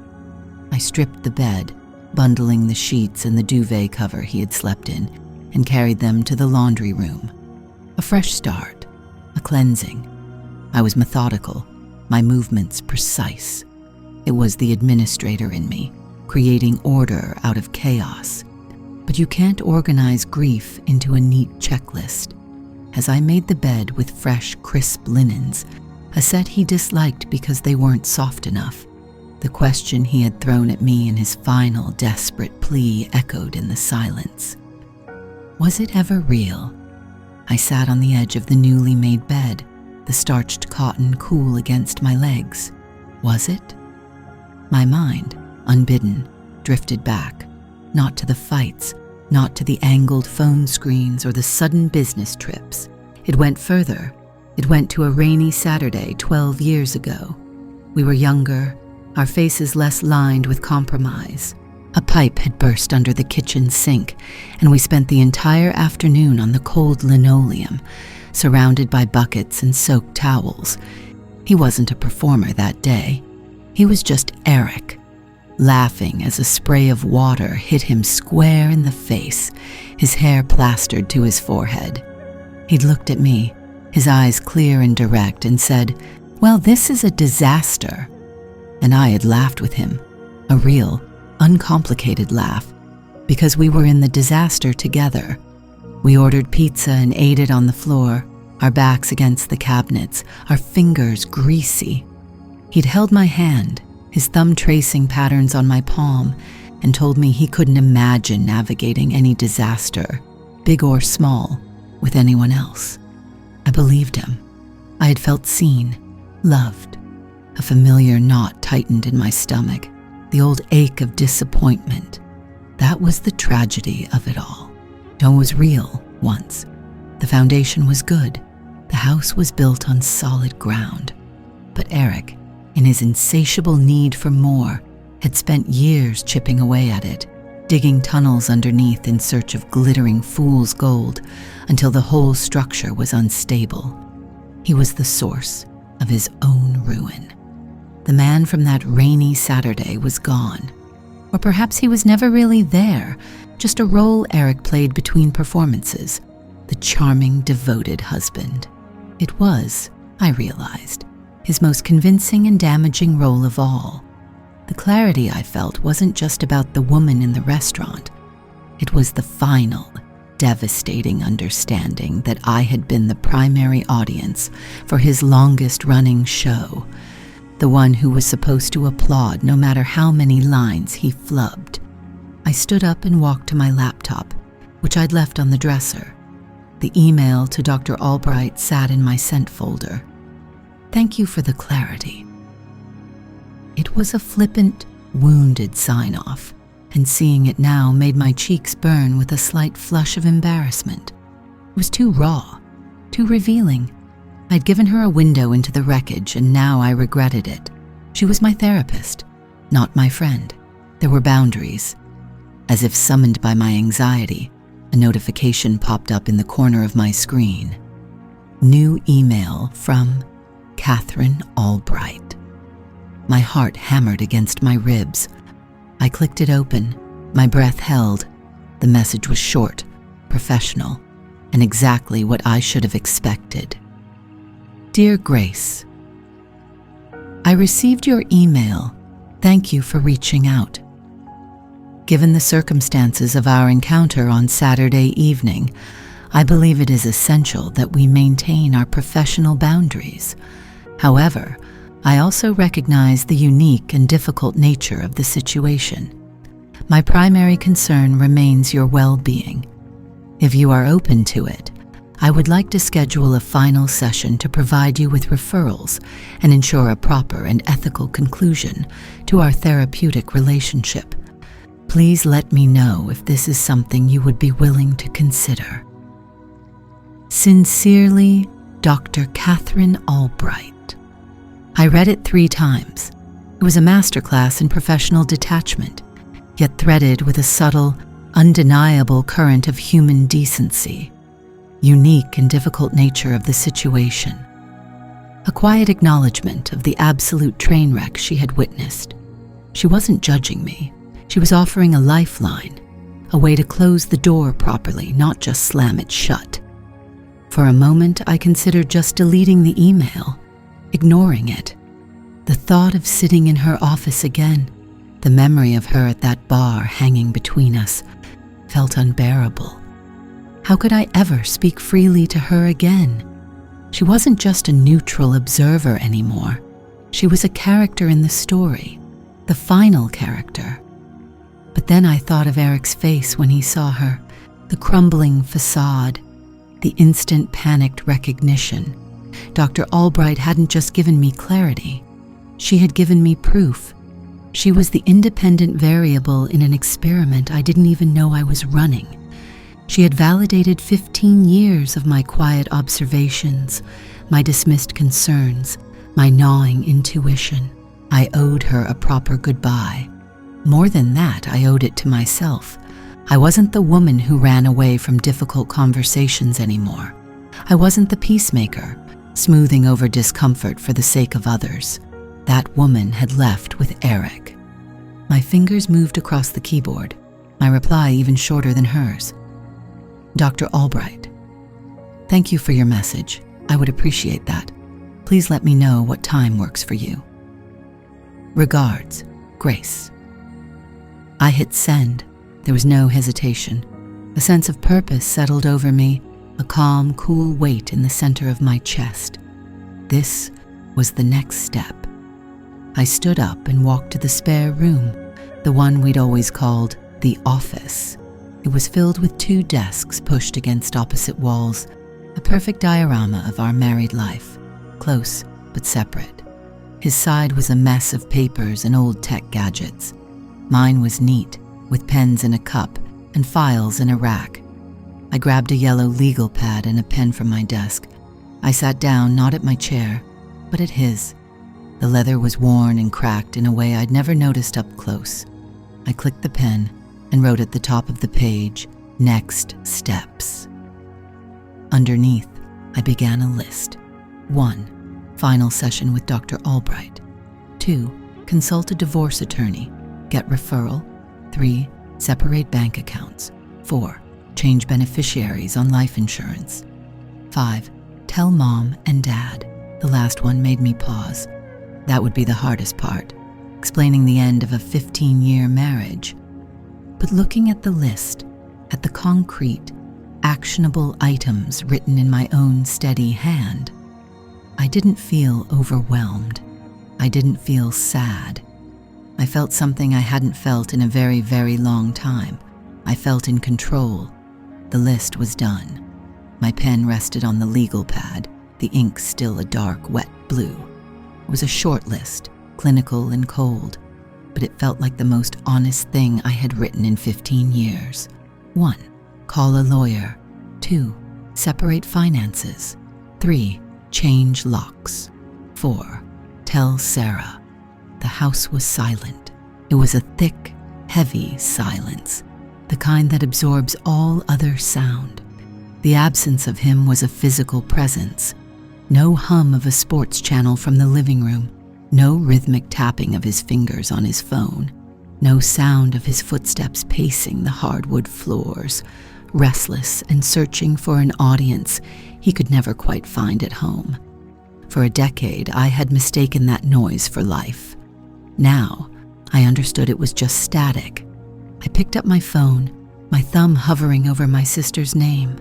I stripped the bed, bundling the sheets and the duvet cover he had slept in, and carried them to the laundry room. A fresh start, a cleansing. I was methodical, my movements precise. It was the administrator in me, creating order out of chaos. But you can't organize grief into a neat checklist. As I made the bed with fresh, crisp linens, a set he disliked because they weren't soft enough, the question he had thrown at me in his final, desperate plea echoed in the silence. Was it ever real? I sat on the edge of the newly made bed, the starched cotton cool against my legs. Was it? My mind, unbidden, drifted back, not to the fights, not to the angled phone screens or the sudden business trips. It went further. It went to a rainy Saturday 12 years ago. We were younger, our faces less lined with compromise. A pipe had burst under the kitchen sink, and we spent the entire afternoon on the cold linoleum, surrounded by buckets and soaked towels. He wasn't a performer that day. He was just Eric, laughing as a spray of water hit him square in the face, his hair plastered to his forehead. He'd looked at me, his eyes clear and direct, and said, "Well, this is a disaster." And I had laughed with him, a real, uncomplicated laugh, because we were in the disaster together. We ordered pizza and ate it on the floor, our backs against the cabinets, our fingers greasy. He'd held my hand, his thumb tracing patterns on my palm, and told me he couldn't imagine navigating any disaster, big or small, with anyone else. I believed him. I had felt seen, loved. A familiar knot tightened in my stomach, the old ache of disappointment, That was the tragedy of it all. Dawn was real once. The foundation was good. The house was built on solid ground. But Eric, in his insatiable need for more, had spent years chipping away at it, digging tunnels underneath in search of glittering fool's gold until the whole structure was unstable. He was the source of his own ruin. The man from that rainy Saturday was gone. Or perhaps he was never really there, just a role Eric played between performances, the charming, devoted husband. It was, I realized, his most convincing and damaging role of all. The clarity I felt wasn't just about the woman in the restaurant. It was the final, devastating understanding that I had been the primary audience for his longest-running show, the one who was supposed to applaud no matter how many lines he flubbed. I stood up and walked to my laptop, which I'd left on the dresser. The email to Dr. Albright sat in my sent folder. Thank you for the clarity. It was a flippant, wounded sign-off, and seeing it now made my cheeks burn with a slight flush of embarrassment. It was too raw, too revealing. I'd given her a window into the wreckage, and now I regretted it. She was my therapist, not my friend. There were boundaries. As if summoned by my anxiety, a notification popped up in the corner of my screen. New email from Catherine Albright. My heart hammered against my ribs. I clicked it open, my breath held. The message was short, professional, and exactly what I should have expected. Dear Grace, I received your email. Thank you for reaching out. Given the circumstances of our encounter on Saturday evening, I believe it is essential that we maintain our professional boundaries. However, I also recognize the unique and difficult nature of the situation. My primary concern remains your well-being. If you are open to it, I would like to schedule a final session to provide you with referrals and ensure a proper and ethical conclusion to our therapeutic relationship. Please let me know if this is something you would be willing to consider. Sincerely, Dr. Catherine Albright. I read it 3 times. It was a masterclass in professional detachment, yet threaded with a subtle, undeniable current of human decency. Unique and difficult nature of the situation. A quiet acknowledgement of the absolute train wreck she had witnessed. She wasn't judging me. She was offering a lifeline, a way to close the door properly, not just slam it shut. For a moment, I considered just deleting the email, ignoring it. The thought of sitting in her office again, the memory of her at that bar hanging between us, felt unbearable. How could I ever speak freely to her again? She wasn't just a neutral observer anymore. She was a character in the story, the final character. But then I thought of Eric's face when he saw her, the crumbling facade, the instant panicked recognition. Dr. Albright hadn't just given me clarity. She had given me proof. She was the independent variable in an experiment I didn't even know I was running. She had validated 15 years of my quiet observations, my dismissed concerns, my gnawing intuition. I owed her a proper goodbye. More than that, I owed it to myself. I wasn't the woman who ran away from difficult conversations anymore. I wasn't the peacemaker, smoothing over discomfort for the sake of others. That woman had left with Eric. My fingers moved across the keyboard, my reply even shorter than hers. Dr. Albright, thank you for your message. I would appreciate that. Please let me know what time works for you. Regards, Grace. I hit send. There was no hesitation. A sense of purpose settled over me, a calm, cool weight in the center of my chest. This was the next step. I stood up and walked to the spare room, the one we'd always called the office. It was filled with 2 desks pushed against opposite walls, a perfect diorama of our married life, close but separate. His side was a mess of papers and old tech gadgets. Mine was neat, with pens in a cup and files in a rack. I grabbed a yellow legal pad and a pen from my desk. I sat down, not at my chair, but at his. The leather was worn and cracked in a way I'd never noticed up close. I clicked the pen and wrote at the top of the page, "Next steps." Underneath, I began a list. 1. Final session with Dr. Albright. 2. Consult a divorce attorney. Get referral. 3. Separate bank accounts. 4. Change beneficiaries on life insurance. 5. Tell mom and dad. The last one made me pause. That would be the hardest part, explaining the end of a 15-year marriage. But looking at the list, at the concrete, actionable items written in my own steady hand, I didn't feel overwhelmed. I didn't feel sad. I felt something I hadn't felt in a very, very long time. I felt in control. The list was done. My pen rested on the legal pad, the ink still a dark, wet blue. It was a short list, clinical and cold, but it felt like the most honest thing I had written in 15 years. 1. Call a lawyer. 2. Separate finances. 3. Change locks. 4. Tell Sarah. The house was silent. It was a thick, heavy silence, the kind that absorbs all other sound. The absence of him was a physical presence. No hum of a sports channel from the living room, no rhythmic tapping of his fingers on his phone, no sound of his footsteps pacing the hardwood floors, restless and searching for an audience he could never quite find at home. For a decade, I had mistaken that noise for life. Now, I understood it was just static. I picked up my phone, my thumb hovering over my sister's name.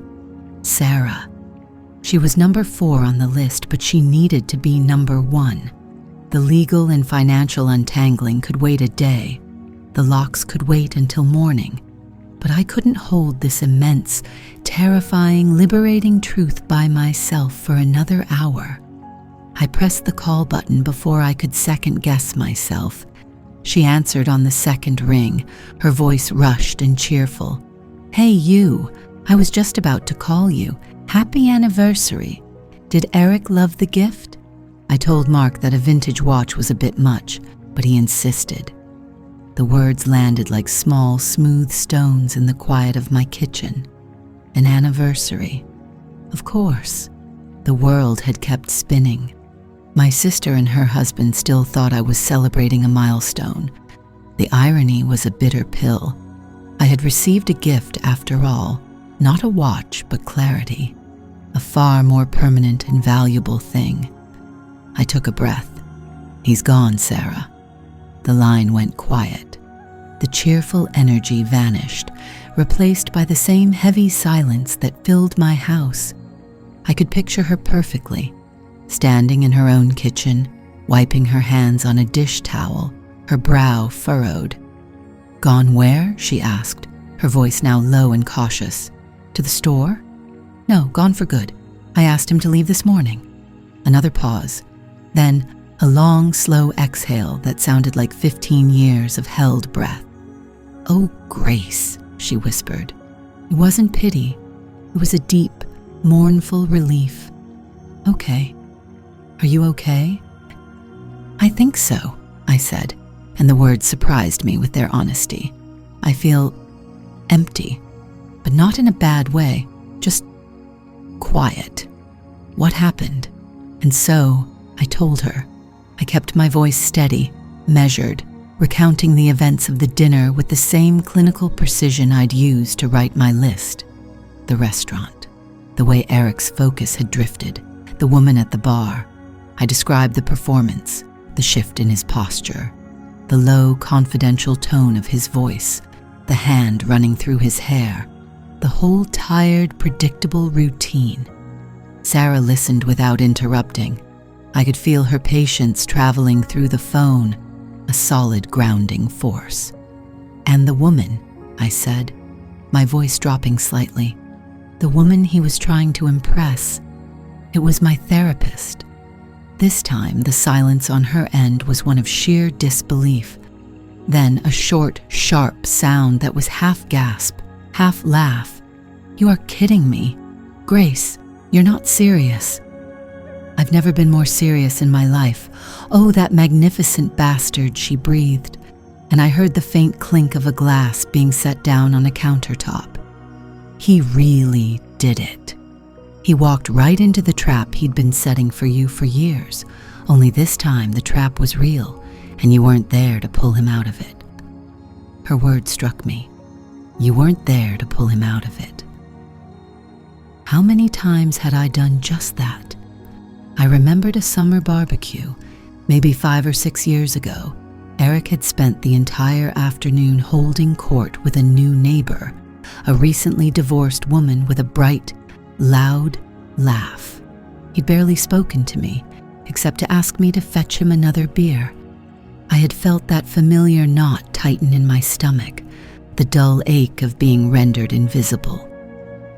Sarah. She was number 4 on the list, but she needed to be number 1. The legal and financial untangling could wait a day. The locks could wait until morning. But I couldn't hold this immense, terrifying, liberating truth by myself for another hour. I pressed the call button before I could second-guess myself. She answered on the second ring, her voice rushed and cheerful. "Hey, you. I was just about to call you. Happy anniversary. Did Eric love the gift?" I told Mark that a vintage watch was a bit much, but he insisted. The words landed like small, smooth stones in the quiet of my kitchen. An anniversary. Of course. The world had kept spinning. My sister and her husband still thought I was celebrating a milestone. The irony was a bitter pill. I had received a gift after all, not a watch, but clarity. A far more permanent and valuable thing. I took a breath. "He's gone, Sarah." The line went quiet. The cheerful energy vanished, replaced by the same heavy silence that filled my house. I could picture her perfectly, standing in her own kitchen, wiping her hands on a dish towel, her brow furrowed. "Gone where?" she asked, her voice now low and cautious. "To the store?" "No, gone for good. I asked him to leave this morning." Another pause, then a long, slow exhale that sounded like 15 years of held breath. "Oh, Grace," she whispered. It wasn't pity. It was a deep, mournful relief. "Okay. Are you okay?" "I think so," I said, and the words surprised me with their honesty. "I feel empty, but not in a bad way, just quiet." What happened? And so I told her. I kept my voice steady, measured, recounting the events of the dinner with the same clinical precision I'd used to write my list. The restaurant, the way Eric's focus had drifted, the woman at the bar. I described the performance, the shift in his posture, the low, confidential tone of his voice, the hand running through his hair, the whole tired, predictable routine. Sarah listened without interrupting. I could feel her patience traveling through the phone, a solid grounding force. "And the woman," I said, my voice dropping slightly. "The woman he was trying to impress. It was my therapist." This time, the silence on her end was one of sheer disbelief. Then a short, sharp sound that was half gasp, half laugh. "You are kidding me. Grace, you're not serious." "I've never been more serious in my life. Oh, that magnificent bastard," she breathed, and I heard the faint clink of a glass being set down on a countertop. "He really did it. He walked right into the trap he'd been setting for you for years, only this time the trap was real, and you weren't there to pull him out of it." Her words struck me. You weren't there to pull him out of it. How many times had I done just that? I remembered a summer barbecue, maybe 5 or 6 years ago. Eric had spent the entire afternoon holding court with a new neighbor, a recently divorced woman with a bright, loud laugh. He'd barely spoken to me, except to ask me to fetch him another beer. I had felt that familiar knot tighten in my stomach, the dull ache of being rendered invisible.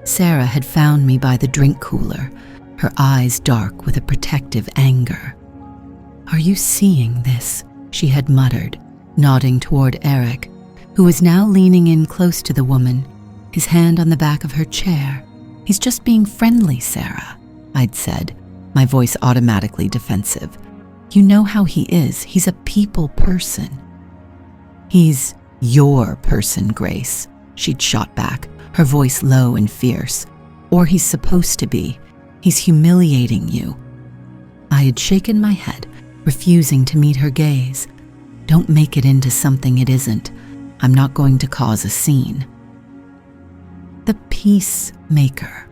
Sarah had found me by the drink cooler, her eyes dark with a protective anger. "Are you seeing this?" she had muttered, nodding toward Eric, who was now leaning in close to the woman, his hand on the back of her chair. "He's just being friendly, Sarah," I'd said, my voice automatically defensive. "You know how he is. He's a people person." "He's your person, Grace," she'd shot back, her voice low and fierce. "Or he's supposed to be. He's humiliating you." I had shaken my head, refusing to meet her gaze. "Don't make it into something it isn't. I'm not going to cause a scene." The peacemaker.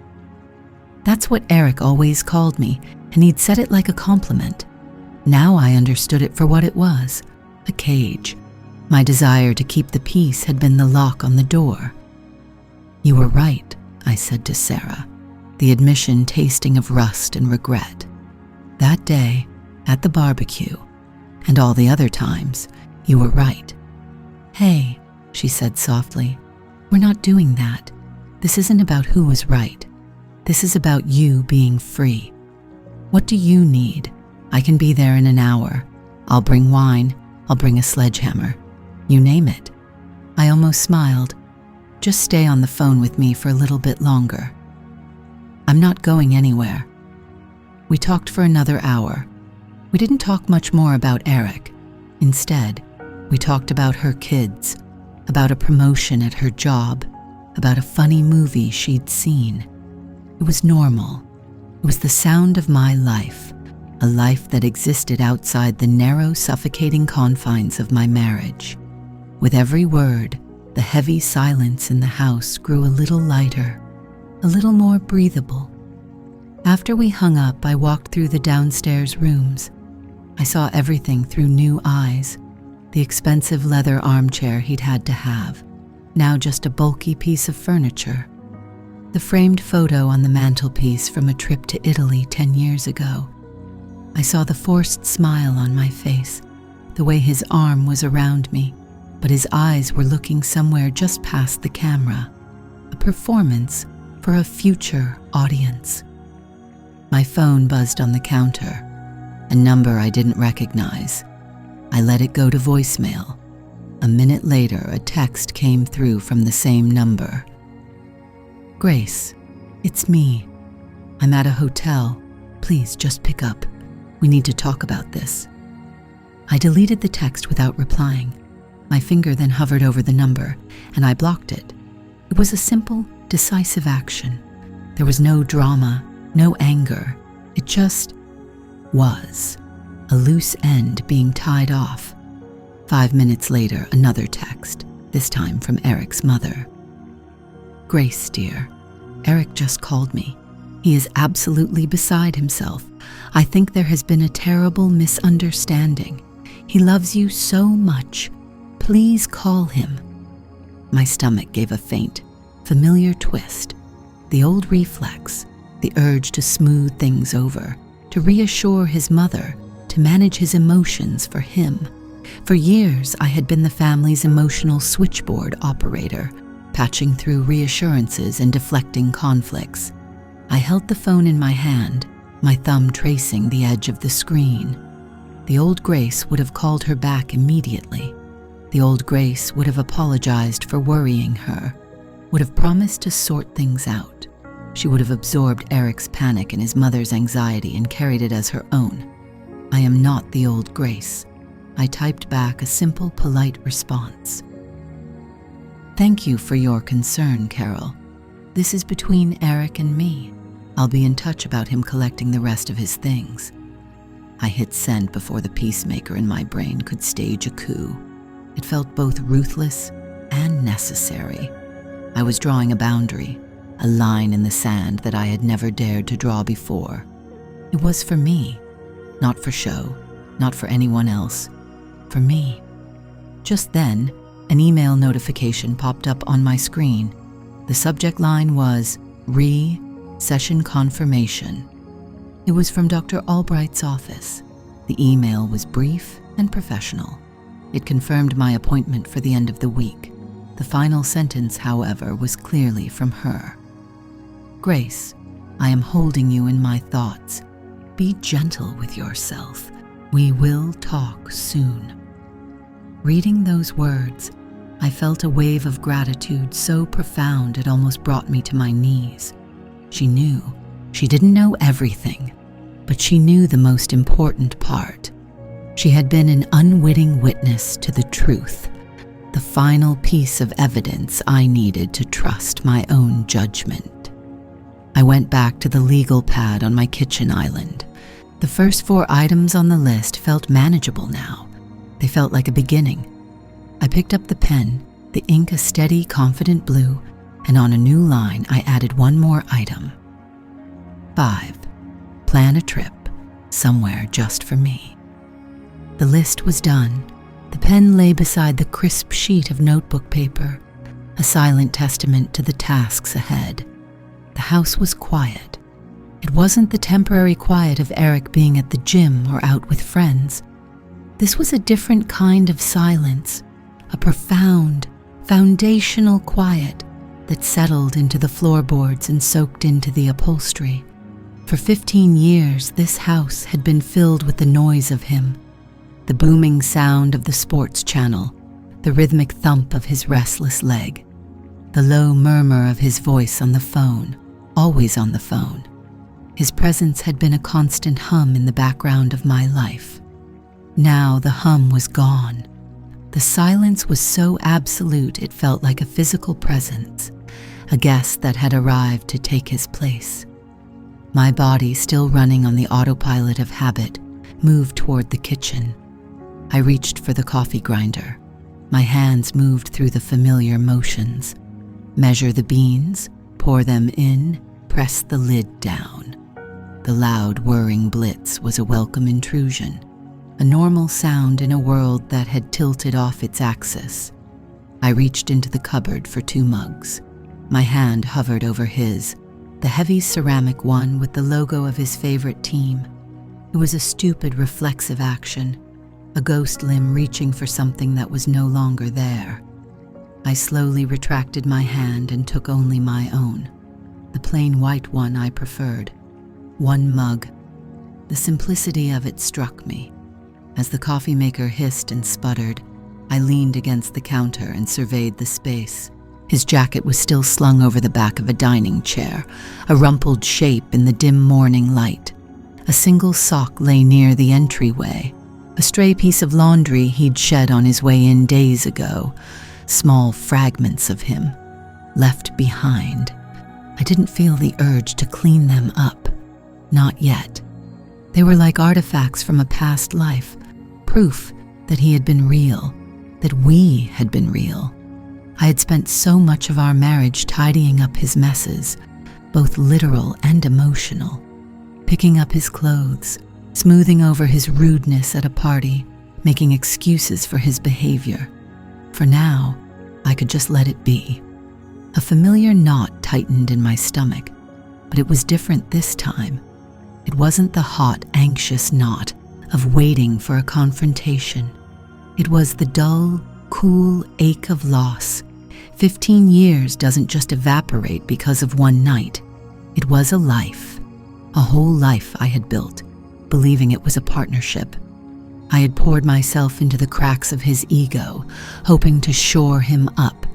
That's what Eric always called me, and he'd said it like a compliment. Now I understood it for what it was, a cage. My desire to keep the peace had been the lock on the door. "You were right," I said to Sarah, the admission tasting of rust and regret. "That day, at the barbecue, and all the other times, you were right." "Hey," she said softly, "we're not doing that. This isn't about who was right. This is about you being free. What do you need? I can be there in an hour. I'll bring wine. I'll bring a sledgehammer. You name it." I almost smiled. "Just stay on the phone with me for a little bit longer." "I'm not going anywhere." We talked for another hour. We didn't talk much more about Eric. Instead, we talked about her kids, about a promotion at her job, about a funny movie she'd seen. It was normal. It was the sound of my life, a life that existed outside the narrow, suffocating confines of my marriage. With every word, the heavy silence in the house grew a little lighter, a little more breathable. After we hung up, I walked through the downstairs rooms. I saw everything through new eyes. The expensive leather armchair he'd had to have, now just a bulky piece of furniture. The framed photo on the mantelpiece from a trip to Italy 10 years ago. I saw the forced smile on my face, the way his arm was around me, but his eyes were looking somewhere just past the camera, a performance for a future audience. My phone buzzed on the counter, a number I didn't recognize. I let it go to voicemail. A minute later, a text came through from the same number. "Grace, it's me. I'm at a hotel. Please just pick up. We need to talk about this." I deleted the text without replying. My finger then hovered over the number, and I blocked it. It was a simple, decisive action. There was no drama, no anger. It just was. A loose end being tied off. 5 minutes later, another text, this time from Eric's mother. "Grace, dear, Eric just called me. He is absolutely beside himself. I think there has been a terrible misunderstanding. He loves you so much. Please call him." My stomach gave a faint, familiar twist. The old reflex, the urge to smooth things over, to reassure his mother, to manage his emotions for him. For years, I had been the family's emotional switchboard operator, patching through reassurances and deflecting conflicts. I held the phone in my hand, my thumb tracing the edge of the screen. The old Grace would have called her back immediately. The old Grace would have apologized for worrying her, would have promised to sort things out. She would have absorbed Eric's panic and his mother's anxiety and carried it as her own. I am not the old Grace. I typed back a simple, polite response. Thank you for your concern, Carol. This is between Eric and me. I'll be in touch about him collecting the rest of his things. I hit send before the peacemaker in my brain could stage a coup. It felt both ruthless and necessary. I was drawing a boundary, a line in the sand that I had never dared to draw before. It was for me, not for show, not for anyone else, for me. Just then, an email notification popped up on my screen. The subject line was Session Confirmation. It was from Dr. Albright's office. The email was brief and professional. It confirmed my appointment for the end of the week. The final sentence, however, was clearly from her. Grace, I am holding you in my thoughts. Be gentle with yourself. We will talk soon. Reading those words, I felt a wave of gratitude so profound it almost brought me to my knees. She knew. She didn't know everything, but she knew the most important part. She had been an unwitting witness to the truth, the final piece of evidence I needed to trust my own judgment. I went back to the legal pad on my kitchen island. The first 4 items on the list felt manageable now. They felt like a beginning. I picked up the pen, the ink a steady, confident blue, and on a new line I added one more item. 5. Plan a trip, somewhere just for me. The list was done. The pen lay beside the crisp sheet of notebook paper, a silent testament to the tasks ahead. The house was quiet. It wasn't the temporary quiet of Eric being at the gym or out with friends. This was a different kind of silence, a profound, foundational quiet that settled into the floorboards and soaked into the upholstery. For 15 years, this house had been filled with the noise of him, the booming sound of the sports channel, the rhythmic thump of his restless leg, the low murmur of his voice on the phone, always on the phone. His presence had been a constant hum in the background of my life. Now the hum was gone. The silence was so absolute it felt like a physical presence, a guest that had arrived to take his place. My body, still running on the autopilot of habit, moved toward the kitchen. I reached for the coffee grinder. My hands moved through the familiar motions. Measure the beans, pour them in, press the lid down. The loud whirring blitz was a welcome intrusion, a normal sound in a world that had tilted off its axis. I reached into the cupboard for 2 mugs. My hand hovered over his, the heavy ceramic one with the logo of his favorite team. It was a stupid, reflexive action, a ghost limb reaching for something that was no longer there. I slowly retracted my hand and took only my own, the plain white one I preferred. 1 mug. The simplicity of it struck me. As the coffee maker hissed and sputtered, I leaned against the counter and surveyed the space. His jacket was still slung over the back of a dining chair, a rumpled shape in the dim morning light. A single sock lay near the entryway, a stray piece of laundry he'd shed on his way in days ago, small fragments of him, left behind. I didn't feel the urge to clean them up. Not yet. They were like artifacts from a past life, proof that he had been real, that we had been real. I had spent so much of our marriage tidying up his messes, both literal and emotional, picking up his clothes, smoothing over his rudeness at a party, making excuses for his behavior. For now, I could just let it be. A familiar knot tightened in my stomach, but it was different this time. It wasn't the hot, anxious knot of waiting for a confrontation. It was the dull, cool ache of loss. 15 years doesn't just evaporate because of one night. It was a life, a whole life I had built, believing it was a partnership. I had poured myself into the cracks of his ego, hoping to shore him up,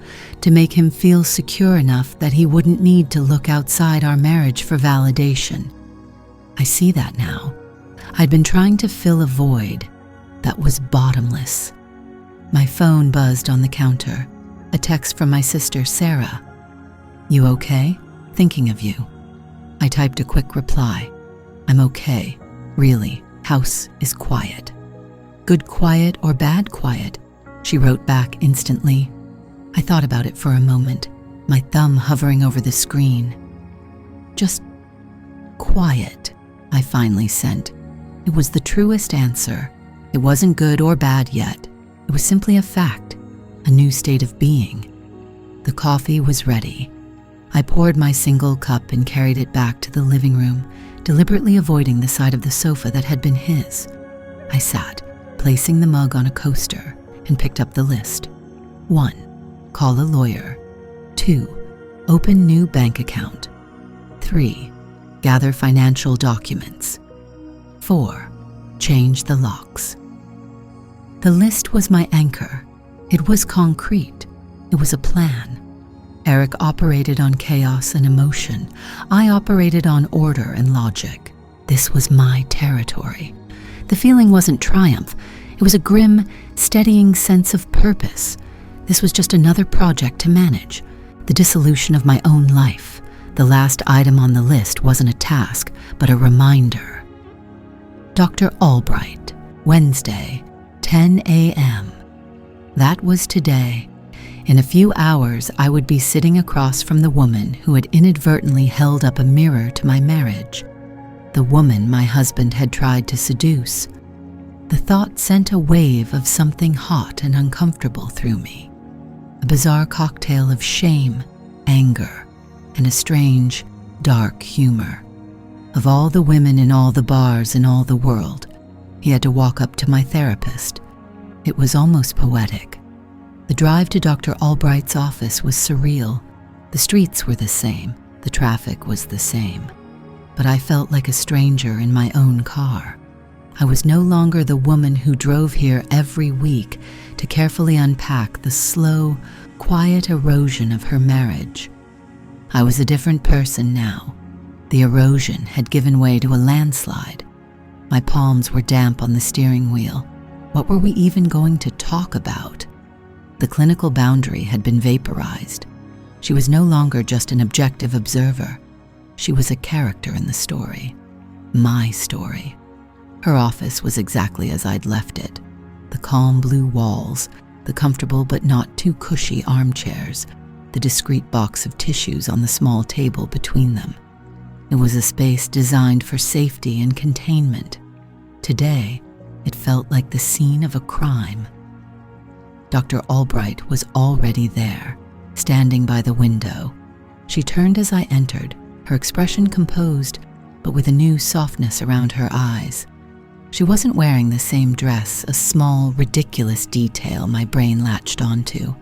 to make him feel secure enough that he wouldn't need to look outside our marriage for validation. I see that now. I'd been trying to fill a void that was bottomless. My phone buzzed on the counter, a text from my sister, Sarah. "You okay? Thinking of you." I typed a quick reply. "I'm okay, really. House is quiet." "Good quiet or bad quiet?" she wrote back instantly. I thought about it for a moment, my thumb hovering over the screen. "Just quiet," I finally sent. It was the truest answer. It wasn't good or bad yet. It was simply a fact, a new state of being. The coffee was ready. I poured my single cup and carried it back to the living room, deliberately avoiding the side of the sofa that had been his. I sat, placing the mug on a coaster, and picked up the list. 1. Call a lawyer. 2. Open new bank account. 3. Gather financial documents. 4. Change the locks. The list was my anchor. It was concrete. It was a plan. Eric operated on chaos and emotion. I operated on order and logic. This was my territory. The feeling wasn't triumph. It was a grim, steadying sense of purpose. This was just another project to manage. The dissolution of my own life. The last item on the list wasn't a task, but a reminder. Dr. Albright, Wednesday, 10 a.m. That was today. In a few hours, I would be sitting across from the woman who had inadvertently held up a mirror to my marriage. The woman my husband had tried to seduce. The thought sent a wave of something hot and uncomfortable through me. A bizarre cocktail of shame, anger, and a strange, dark humor. Of all the women in all the bars in all the world, he had to walk up to my therapist. It was almost poetic. The drive to Dr. Albright's office was surreal. The streets were the same, the traffic was the same. But I felt like a stranger in my own car. I was no longer the woman who drove here every week to carefully unpack the slow, quiet erosion of her marriage. I was a different person now. The erosion had given way to a landslide. My palms were damp on the steering wheel. What were we even going to talk about? The clinical boundary had been vaporized. She was no longer just an objective observer. She was a character in the story. My story. Her office was exactly as I'd left it. The calm blue walls, the comfortable but not too cushy armchairs, the discreet box of tissues on the small table between them. It was a space designed for safety and containment. Today, it felt like the scene of a crime. Dr. Albright was already there, standing by the window. She turned as I entered, her expression composed, but with a new softness around her eyes. She wasn't wearing the same dress, a small, ridiculous detail my brain latched onto.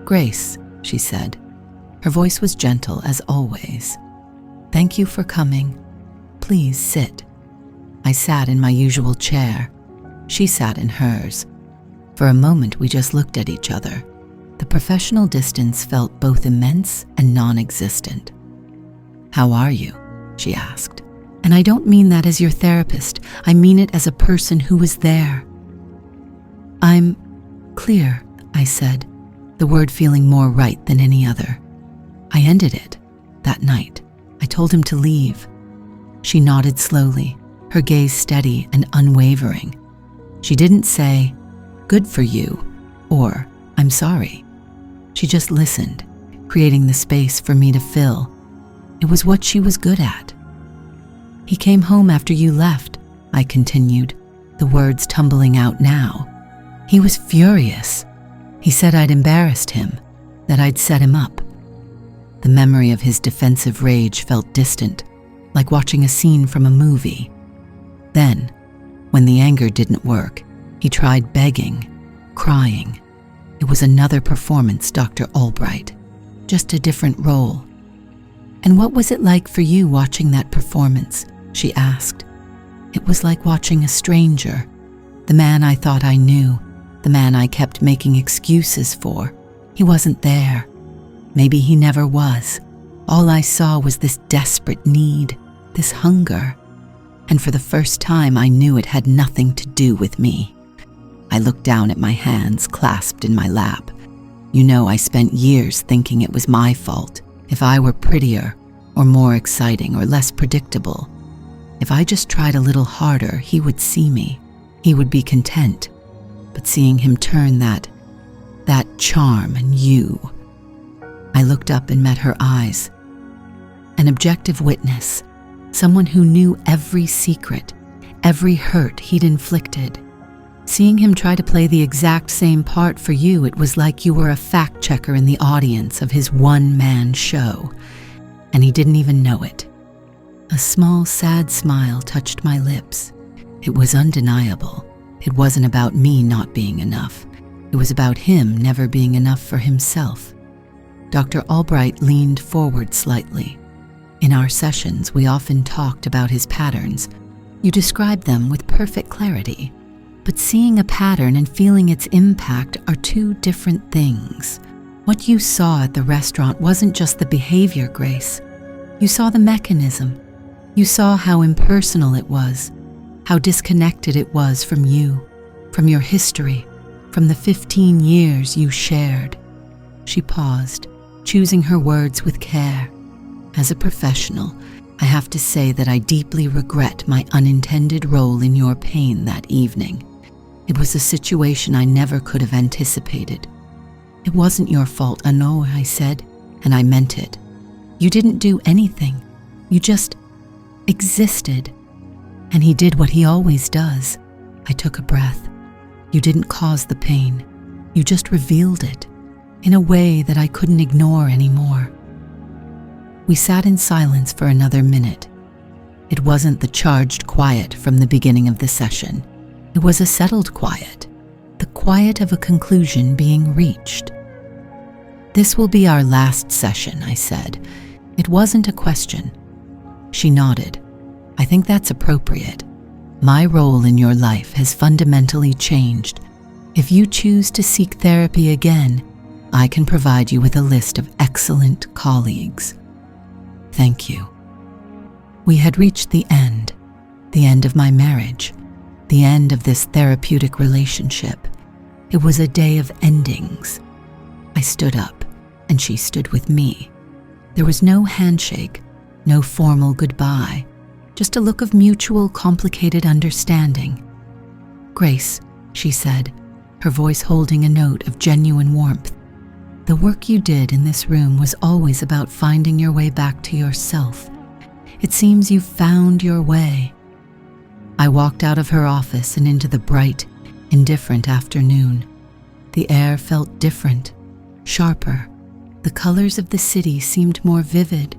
"Grace," she said. Her voice was gentle as always. "Thank you for coming. Please sit." I sat in my usual chair. She sat in hers. For a moment, we just looked at each other. The professional distance felt both immense and non-existent. "How are you?" she asked. "And I don't mean that as your therapist. I mean it as a person who was there." "I'm clear," I said, the word feeling more right than any other. I ended it that night. I told him to leave. She nodded slowly, her gaze steady and unwavering. She didn't say, "Good for you," or "I'm sorry." She just listened, creating the space for me to fill. It was what she was good at. "He came home after you left," I continued, the words tumbling out now. "He was furious. He said I'd embarrassed him, that I'd set him up." The memory of his defensive rage felt distant, like watching a scene from a movie. Then, when the anger didn't work, he tried begging, crying. It was another performance, Dr. Albright, just a different role. "And what was it like for you watching that performance?" she asked. "It was like watching a stranger, The man I thought I knew, the man I kept making excuses for, he wasn't there. Maybe he never was. All I saw was this desperate need, this hunger. And for the first time, I knew it had nothing to do with me. I looked down at my hands clasped in my lap. You know, I spent years thinking it was my fault. If I were prettier, or more exciting, or less predictable, if I just tried a little harder, he would see me. He would be content. But seeing him turn that charm and you, I looked up and met her eyes. An objective witness, someone who knew every secret, every hurt he'd inflicted. Seeing him try to play the exact same part for you, it was like you were a fact checker in the audience of his one-man show, and he didn't even know it. A small, sad smile touched my lips. It was undeniable. It wasn't about me not being enough. It was about him never being enough for himself. Dr. Albright leaned forward slightly. In our sessions, we often talked about his patterns. You described them with perfect clarity. But seeing a pattern and feeling its impact are two different things. What you saw at the restaurant wasn't just the behavior, Grace. You saw the mechanism. You saw how impersonal it was, how disconnected it was from you, from your history, from the 15 years you shared. She paused, choosing her words with care. As a professional, I have to say that I deeply regret my unintended role in your pain that evening. It was a situation I never could have anticipated. It wasn't your fault, no, I said, and I meant it. You didn't do anything. You just existed. And he did what he always does. I took a breath. You didn't cause the pain. You just revealed it in a way that I couldn't ignore anymore. We sat in silence for another minute. It wasn't the charged quiet from the beginning of the session. It was a settled quiet, the quiet of a conclusion being reached. This will be our last session, I said. It wasn't a question. She nodded. I think that's appropriate. My role in your life has fundamentally changed. If you choose to seek therapy again, I can provide you with a list of excellent colleagues. Thank you. We had reached the end of my marriage, the end of this therapeutic relationship. It was a day of endings. I stood up, and she stood with me. There was no handshake, no formal goodbye, just a look of mutual, complicated understanding. Grace, she said, her voice holding a note of genuine warmth. The work you did in this room was always about finding your way back to yourself. It seems you found your way. I walked out of her office and into the bright, indifferent afternoon. The air felt different, sharper. The colors of the city seemed more vivid.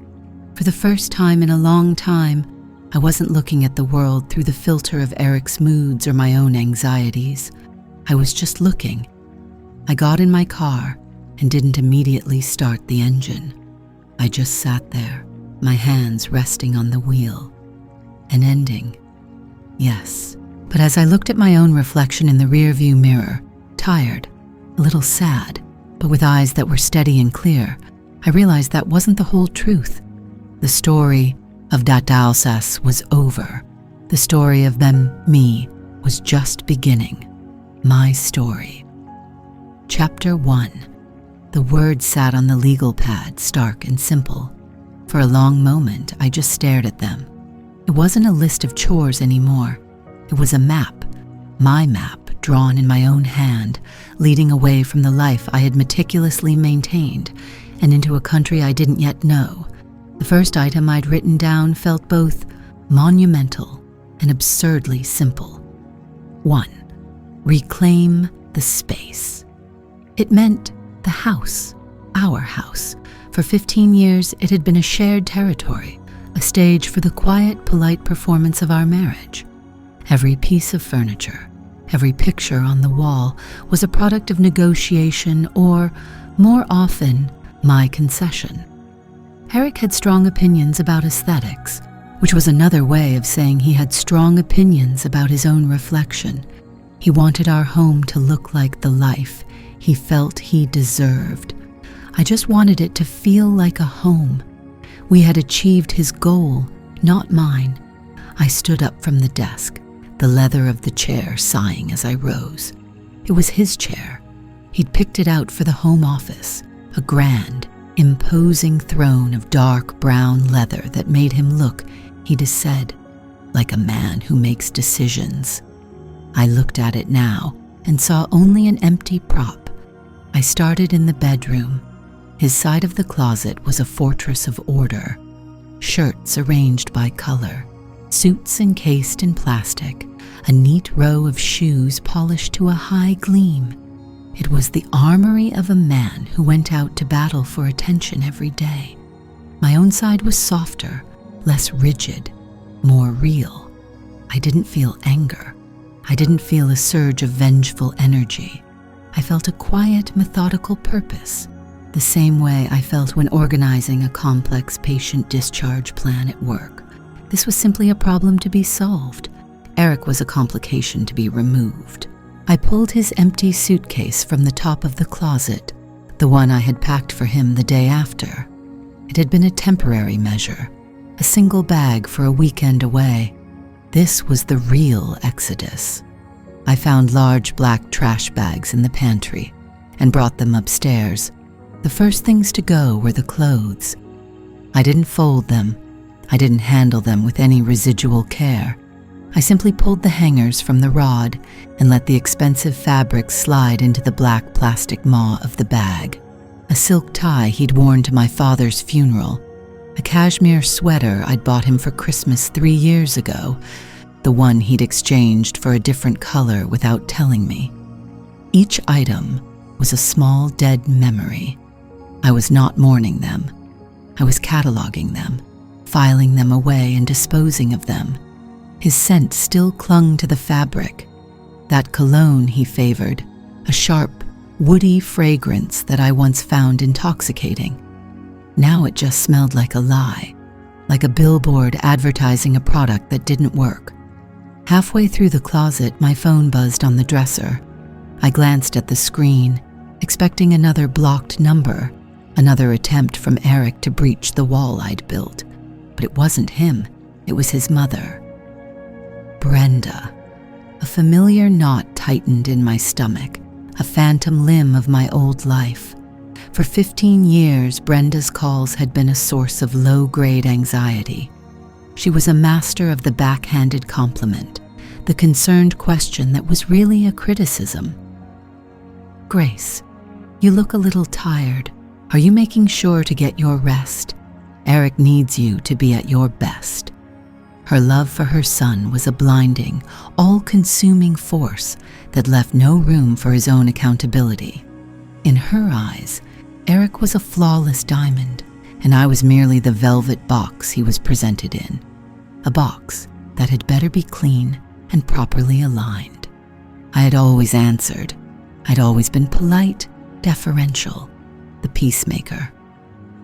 For the first time in a long time, I wasn't looking at the world through the filter of Eric's moods or my own anxieties. I was just looking. I got in my car and didn't immediately start the engine. I just sat there, my hands resting on the wheel. An ending. Yes, but as I looked at my own reflection in the rearview mirror, tired, a little sad, but with eyes that were steady and clear, I realized that wasn't the whole truth. The story of Dat Alsace was over. The story of me was just beginning. My story. Chapter 1. The words sat on the legal pad, stark and simple. For a long moment, I just stared at them. It wasn't a list of chores anymore. It was a map, my map, drawn in my own hand, leading away from the life I had meticulously maintained and into a country I didn't yet know. The first item I'd written down felt both monumental and absurdly simple. 1. Reclaim the space. It meant the house, our house. For 15 years, it had been a shared territory, a stage for the quiet, polite performance of our marriage. Every piece of furniture, every picture on the wall was a product of negotiation or, more often, my concession. Eric had strong opinions about aesthetics, which was another way of saying he had strong opinions about his own reflection. He wanted our home to look like the life he felt he deserved. I just wanted it to feel like a home. We had achieved his goal, not mine. I stood up from the desk, the leather of the chair sighing as I rose. It was his chair. He'd picked it out for the home office, a grand, imposing throne of dark brown leather that made him look, he'd said, like a man who makes decisions. I looked at it now and saw only an empty prop. I started in the bedroom. His side of the closet was a fortress of order. Shirts arranged by color, suits encased in plastic, a neat row of shoes polished to a high gleam. It was the armory of a man who went out to battle for attention every day. My own side was softer, less rigid, more real. I didn't feel anger. I didn't feel a surge of vengeful energy. I felt a quiet, methodical purpose, the same way I felt when organizing a complex patient discharge plan at work. This was simply a problem to be solved. Eric was a complication to be removed. I pulled his empty suitcase from the top of the closet, the one I had packed for him the day after. It had been a temporary measure, a single bag for a weekend away. This was the real exodus. I found large black trash bags in the pantry and brought them upstairs. The first things to go were the clothes. I didn't fold them. I didn't handle them with any residual care. I simply pulled the hangers from the rod and let the expensive fabric slide into the black plastic maw of the bag. A silk tie he'd worn to my father's funeral, a cashmere sweater I'd bought him for Christmas 3 years ago, the one he'd exchanged for a different color without telling me. Each item was a small dead memory. I was not mourning them. I was cataloging them, filing them away and disposing of them. His scent still clung to the fabric. That cologne he favored, a sharp, woody fragrance that I once found intoxicating. Now it just smelled like a lie, like a billboard advertising a product that didn't work. Halfway through the closet, my phone buzzed on the dresser. I glanced at the screen, expecting another blocked number, another attempt from Eric to breach the wall I'd built. But it wasn't him, it was his mother. Brenda. A familiar knot tightened in my stomach, a phantom limb of my old life. For 15 years, Brenda's calls had been a source of low-grade anxiety. She was a master of the backhanded compliment, the concerned question that was really a criticism. Grace, you look a little tired. Are you making sure to get your rest? Eric needs you to be at your best. Her love for her son was a blinding, all-consuming force that left no room for his own accountability. In her eyes, Eric was a flawless diamond, and I was merely the velvet box he was presented in. A box that had better be clean and properly aligned. I had always answered. I'd always been polite, deferential, the peacemaker.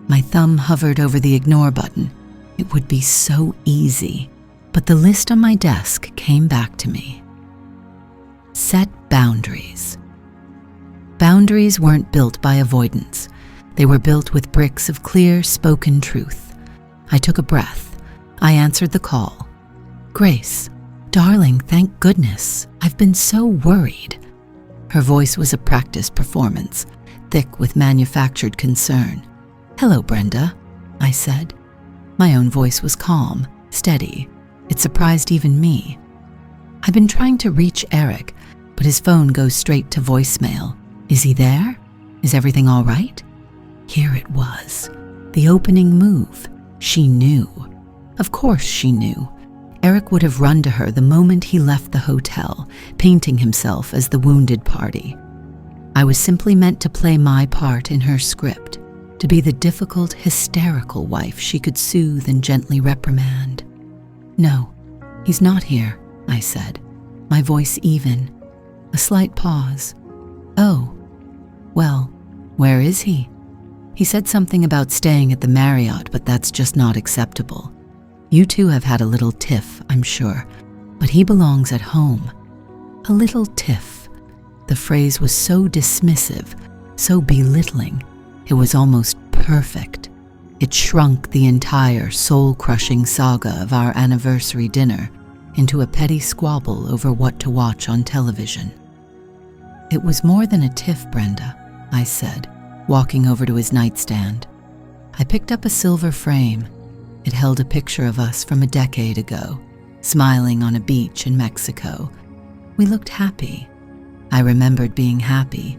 My thumb hovered over the ignore button. It would be so easy. But the list on my desk came back to me. Set boundaries. Boundaries weren't built by avoidance. They were built with bricks of clear, spoken truth. I took a breath. I answered the call. Grace, darling, thank goodness. I've been so worried. Her voice was a practiced performance, thick with manufactured concern. Hello, Brenda, I said. My own voice was calm, steady. It surprised even me. I've been trying to reach Eric, but his phone goes straight to voicemail. Is he there? Is everything all right? Here it was. The opening move. She knew. Of course she knew. Eric would have run to her the moment he left the hotel, painting himself as the wounded party. I was simply meant to play my part in her script, to be the difficult, hysterical wife she could soothe and gently reprimand. No, he's not here, I said, my voice even. A slight pause. Oh, well, where is he? He said something about staying at the Marriott, but that's just not acceptable. You two have had a little tiff, I'm sure, but he belongs at home. A little tiff. The phrase was so dismissive, so belittling, it was almost perfect. It shrunk the entire soul-crushing saga of our anniversary dinner into a petty squabble over what to watch on television. "It was more than a tiff, Brenda," I said, walking over to his nightstand. I picked up a silver frame. It held a picture of us from a decade ago, smiling on a beach in Mexico. We looked happy. I remembered being happy.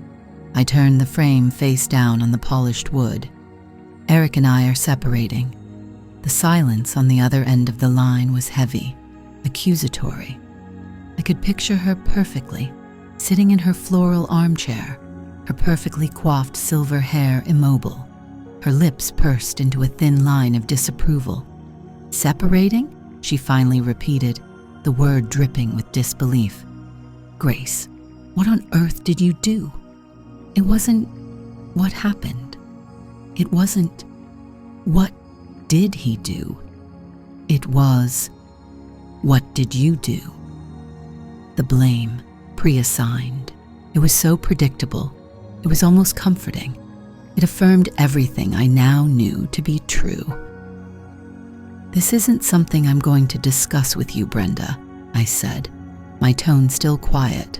I turned the frame face down on the polished wood. Eric and I are separating. The silence on the other end of the line was heavy, accusatory. I could picture her perfectly, sitting in her floral armchair, her perfectly coiffed silver hair immobile, her lips pursed into a thin line of disapproval. "Separating?" she finally repeated, the word dripping with disbelief. "Grace, what on earth did you do? It wasn't what happened. It wasn't what did he do. It was what did you do?" The blame, pre-assigned. It was so predictable. It was almost comforting. It affirmed everything I now knew to be true. "This isn't something I'm going to discuss with you, Brenda," I said, my tone still quiet,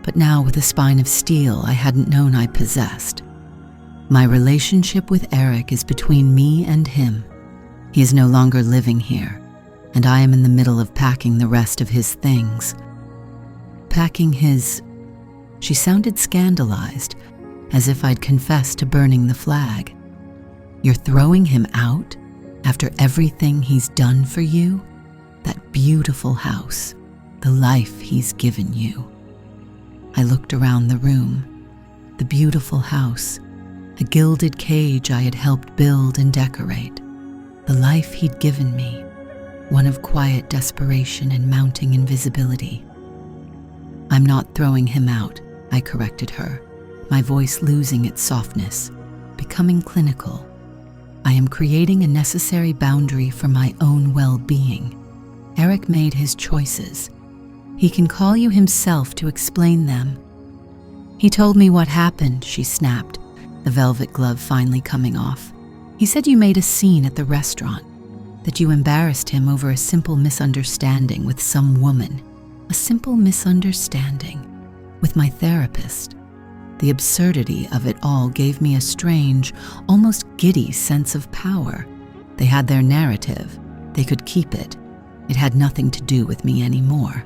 but now with a spine of steel I hadn't known I possessed. "My relationship with Eric is between me and him. He is no longer living here, and I am in the middle of packing the rest of his things." Packing his... She sounded scandalized, as if I'd confessed to burning the flag. "You're throwing him out after everything he's done for you? That beautiful house, the life he's given you." I looked around the room. The beautiful house, a gilded cage I had helped build and decorate. The life he'd given me, one of quiet desperation and mounting invisibility. "I'm not throwing him out," I corrected her, my voice losing its softness, becoming clinical. "I am creating a necessary boundary for my own well-being. Eric made his choices. He can call you himself to explain them." "He told me what happened," she snapped, the velvet glove finally coming off. "He said you made a scene at the restaurant, that you embarrassed him over a simple misunderstanding with some woman. A simple misunderstanding with my therapist." The absurdity of it all gave me a strange, almost giddy sense of power. They had their narrative. They could keep it. It had nothing to do with me anymore.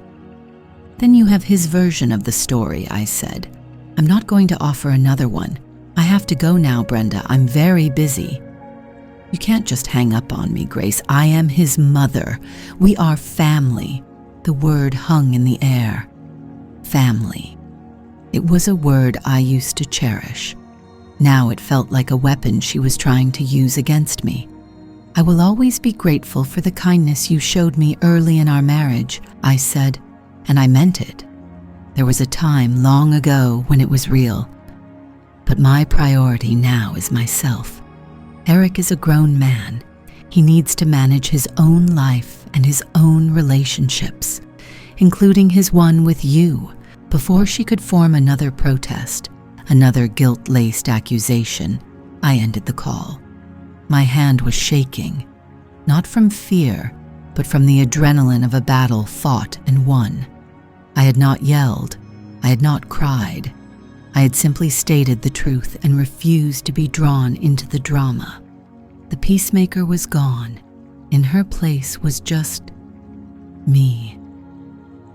"Then you have his version of the story," I said. "I'm not going to offer another one. I have to go now, Brenda. I'm very busy." "You can't just hang up on me, Grace. I am his mother. We are family." The word hung in the air. Family. It was a word I used to cherish. Now it felt like a weapon she was trying to use against me. "I will always be grateful for the kindness you showed me early in our marriage," I said, and I meant it. There was a time long ago when it was real. But my priority now is myself. Eric is a grown man. He needs to manage his own life and his own relationships, including his one with you, before she could form another protest, another guilt-laced accusation. I ended the call. My hand was shaking, not from fear, but from the adrenaline of a battle fought and won. I had not yelled. I had not cried. I had simply stated the truth and refused to be drawn into the drama. The peacemaker was gone. In her place was just me.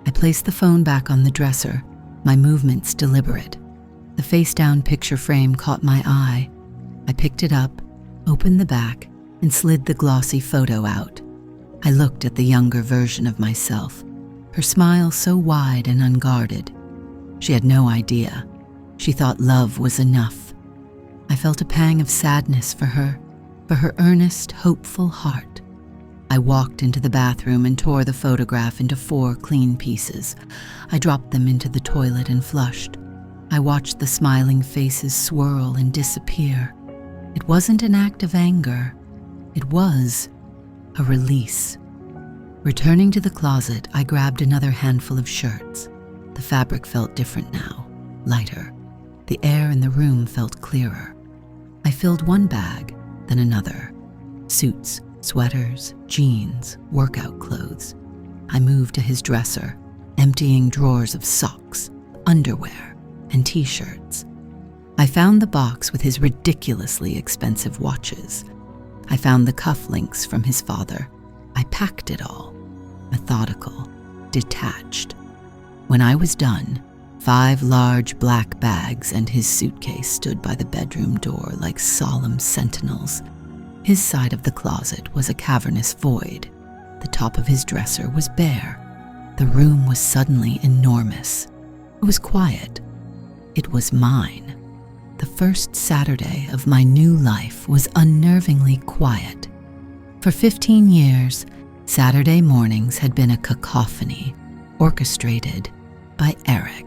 I placed the phone back on the dresser, my movements deliberate. The face-down picture frame caught my eye. I picked it up, opened the back, and slid the glossy photo out. I looked at the younger version of myself, her smile so wide and unguarded. She had no idea. She thought love was enough. I felt a pang of sadness for her earnest, hopeful heart. I walked into the bathroom and tore the photograph into 4 clean pieces. I dropped them into the toilet and flushed. I watched the smiling faces swirl and disappear. It wasn't an act of anger. It was a release. Returning to the closet, I grabbed another handful of shirts. The fabric felt different now, lighter. The air in the room felt clearer. I filled one bag, then another. Suits, sweaters, jeans, workout clothes. I moved to his dresser, emptying drawers of socks, underwear, and t-shirts. I found the box with his ridiculously expensive watches. I found the cufflinks from his father. I packed it all, methodical, detached. When I was done, 5 large black bags and his suitcase stood by the bedroom door like solemn sentinels. His side of the closet was a cavernous void. The top of his dresser was bare. The room was suddenly enormous. It was quiet. It was mine. The first Saturday of my new life was unnervingly quiet. For 15 years, Saturday mornings had been a cacophony, orchestrated by Eric.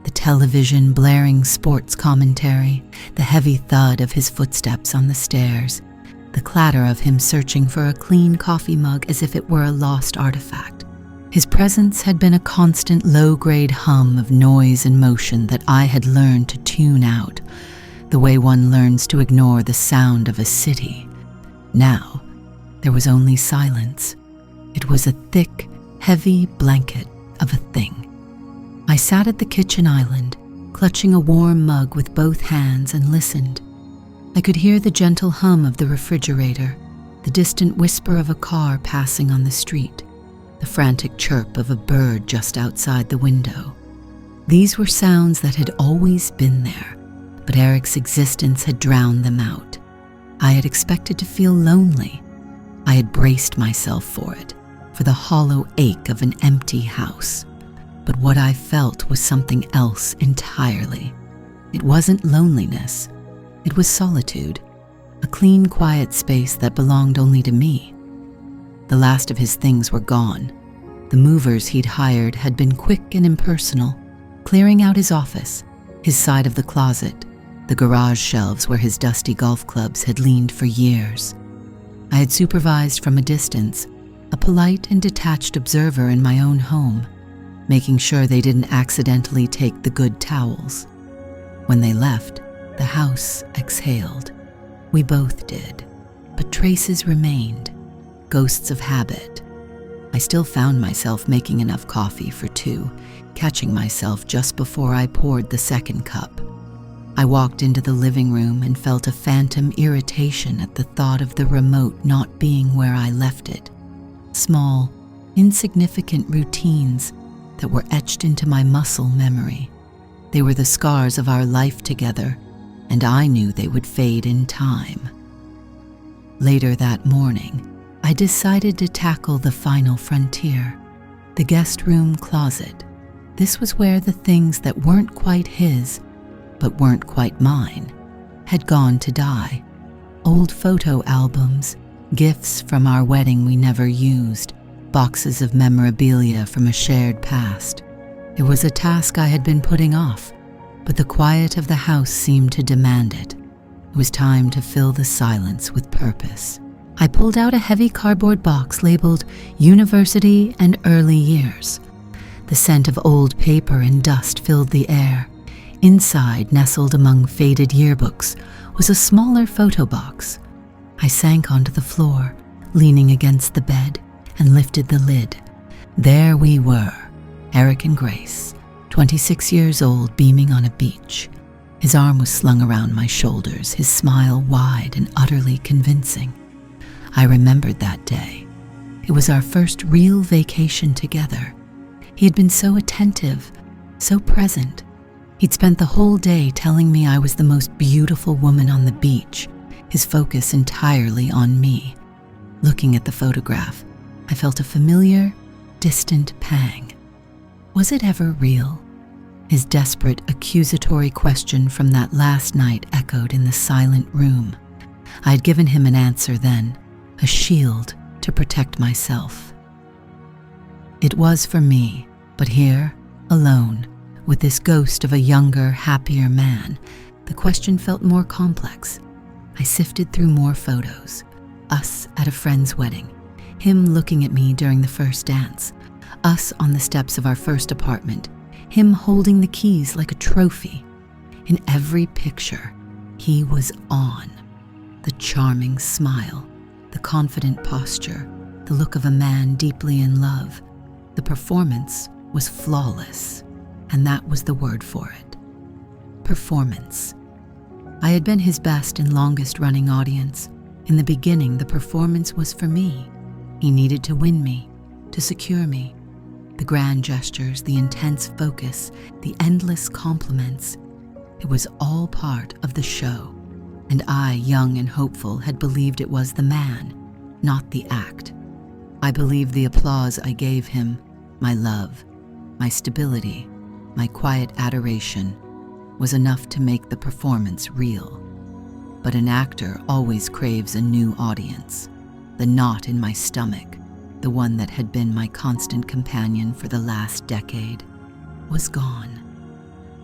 The television blaring sports commentary, the heavy thud of his footsteps on the stairs, the clatter of him searching for a clean coffee mug as if it were a lost artifact. His presence had been a constant low-grade hum of noise and motion that I had learned to tune out, the way one learns to ignore the sound of a city. Now, there was only silence. It was a thick, heavy blanket of a thing. I sat at the kitchen island, clutching a warm mug with both hands, and listened. I could hear the gentle hum of the refrigerator, the distant whisper of a car passing on the street, the frantic chirp of a bird just outside the window. These were sounds that had always been there, but Eric's existence had drowned them out. I had expected to feel lonely. I had braced myself for it, for the hollow ache of an empty house. But what I felt was something else entirely. It wasn't loneliness. It was solitude, a clean, quiet space that belonged only to me. The last of his things were gone. The movers he'd hired had been quick and impersonal, clearing out his office, his side of the closet, the garage shelves where his dusty golf clubs had leaned for years. I had supervised from a distance, a polite and detached observer in my own home, making sure they didn't accidentally take the good towels. When they left, the house exhaled. We both did, but traces remained, ghosts of habit. I still found myself making enough coffee for 2, catching myself just before I poured the second cup. I walked into the living room and felt a phantom irritation at the thought of the remote not being where I left it. Small, insignificant routines that were etched into my muscle memory. They were the scars of our life together, and I knew they would fade in time. Later that morning, I decided to tackle the final frontier, the guest room closet. This was where the things that weren't quite his, but weren't quite mine, had gone to die. Old photo albums, gifts from our wedding we never used, boxes of memorabilia from a shared past. It was a task I had been putting off, but the quiet of the house seemed to demand it. It was time to fill the silence with purpose. I pulled out a heavy cardboard box labeled University and Early Years. The scent of old paper and dust filled the air. Inside, nestled among faded yearbooks, was a smaller photo box. I sank onto the floor, leaning against the bed, and lifted the lid. There we were, Eric and Grace, 26 years old, beaming on a beach. His arm was slung around my shoulders, his smile wide and utterly convincing. I remembered that day. It was our first real vacation together. He had been so attentive, so present. He'd spent the whole day telling me I was the most beautiful woman on the beach, his focus entirely on me. Looking at the photograph, I felt a familiar, distant pang. Was it ever real? His desperate, accusatory question from that last night echoed in the silent room. I had given him an answer then, a shield to protect myself. It was for me, but here, alone, with this ghost of a younger, happier man, the question felt more complex. I sifted through more photos. Us at a friend's wedding, him looking at me during the first dance, us on the steps of our first apartment, him holding the keys like a trophy. In every picture, he was on. The charming smile, the confident posture, the look of a man deeply in love. The performance was flawless, and that was the word for it. Performance. I had been his best and longest-running audience. In the beginning, the performance was for me. He needed to win me, to secure me. The grand gestures, the intense focus, the endless compliments. It was all part of the show, and I, young and hopeful, had believed it was the man, not the act. I believed the applause I gave him, my love, my stability, my quiet adoration, was enough to make the performance real. But an actor always craves a new audience. The knot in my stomach, the one that had been my constant companion for the last decade, was gone.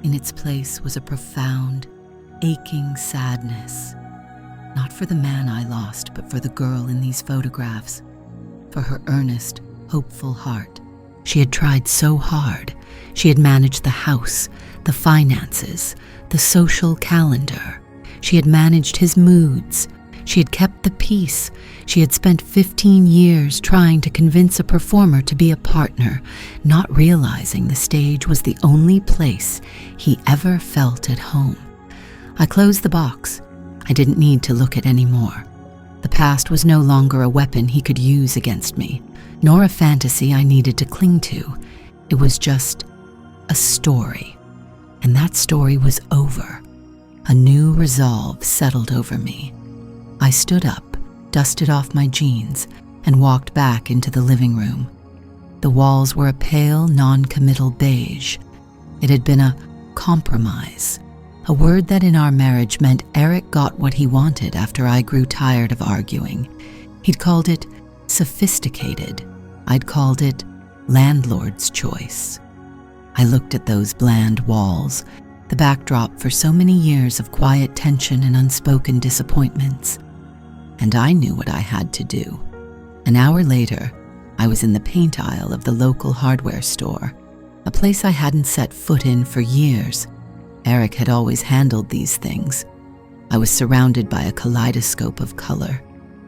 In its place was a profound, aching sadness, not for the man I lost, but for the girl in these photographs, for her earnest, hopeful heart. She had tried so hard. She had managed the house, the finances, the social calendar. She had managed his moods. She had kept the peace. She had spent 15 years trying to convince a performer to be a partner, not realizing the stage was the only place he ever felt at home. I closed the box. I didn't need to look at any more. The past was no longer a weapon he could use against me, nor a fantasy I needed to cling to. It was just a story. And that story was over. A new resolve settled over me. I stood up, dusted off my jeans, and walked back into the living room. The walls were a pale, non-committal beige. It had been a compromise, a word that in our marriage meant Eric got what he wanted after I grew tired of arguing. He'd called it sophisticated. I'd called it landlord's choice. I looked at those bland walls, the backdrop for so many years of quiet tension and unspoken disappointments. And I knew what I had to do. An hour later, I was in the paint aisle of the local hardware store, a place I hadn't set foot in for years. Eric had always handled these things. I was surrounded by a kaleidoscope of color,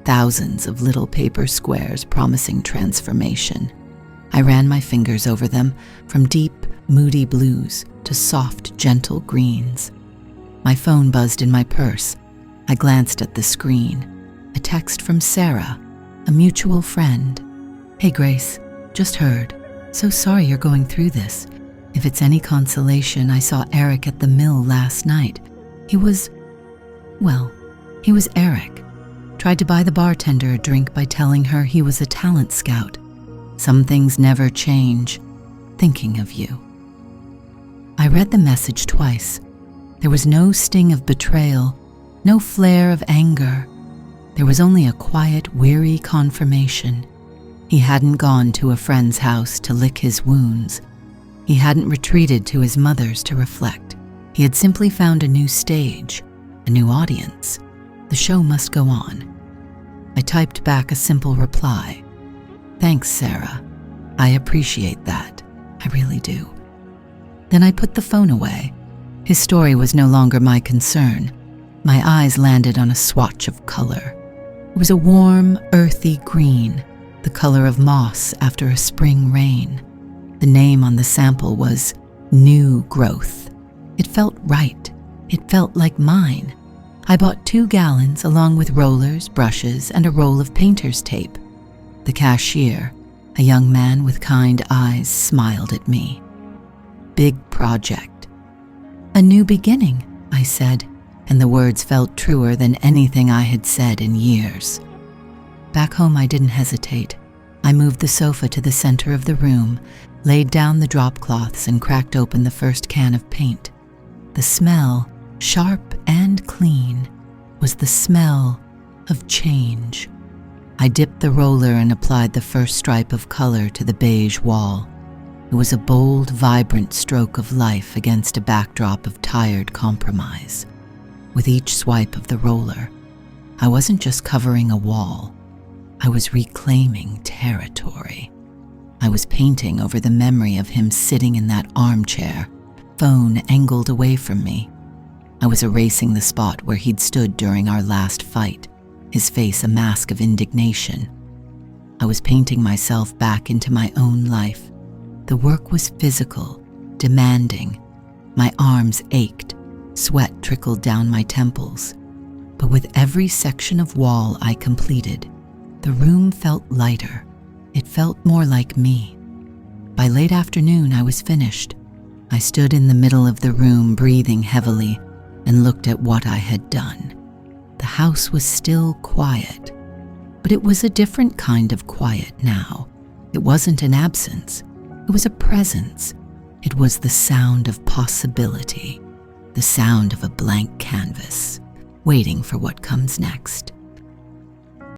thousands of little paper squares promising transformation. I ran my fingers over them, from deep, moody blues to soft, gentle greens. My phone buzzed in my purse. I glanced at the screen. A text from Sarah, a mutual friend. "Hey Grace, just heard. So sorry you're going through this. If it's any consolation, I saw Eric at the mill last night. He was Eric. Tried to buy the bartender a drink by telling her he was a talent scout. Some things never change. Thinking of you." I read the message twice. There was no sting of betrayal, no flare of anger. There was only a quiet, weary confirmation. He hadn't gone to a friend's house to lick his wounds. He hadn't retreated to his mother's to reflect. He had simply found a new stage, a new audience. The show must go on. I typed back a simple reply. "Thanks, Sarah. I appreciate that. I really do." Then I put the phone away. His story was no longer my concern. My eyes landed on a swatch of color. It was a warm, earthy green, the color of moss after a spring rain. The name on the sample was New Growth. It felt right. It felt like mine. I bought 2 gallons along with rollers, brushes, and a roll of painter's tape. The cashier, a young man with kind eyes, smiled at me. "Big project." "A new beginning," I said, and the words felt truer than anything I had said in years. Back home, I didn't hesitate. I moved the sofa to the center of the room, laid down the drop cloths, and cracked open the first can of paint. The smell, sharp and clean, was the smell of change. I dipped the roller and applied the first stripe of color to the beige wall. It was a bold, vibrant stroke of life against a backdrop of tired compromise. With each swipe of the roller, I wasn't just covering a wall. I was reclaiming territory. I was painting over the memory of him sitting in that armchair, phone angled away from me. I was erasing the spot where he'd stood during our last fight, his face a mask of indignation. I was painting myself back into my own life. The work was physical, demanding. My arms ached, sweat trickled down my temples. But with every section of wall I completed, the room felt lighter. It felt more like me. By late afternoon, I was finished. I stood in the middle of the room, breathing heavily, and looked at what I had done. The house was still quiet, but it was a different kind of quiet now. It wasn't an absence. It was a presence. It was the sound of possibility, the sound of a blank canvas, waiting for what comes next.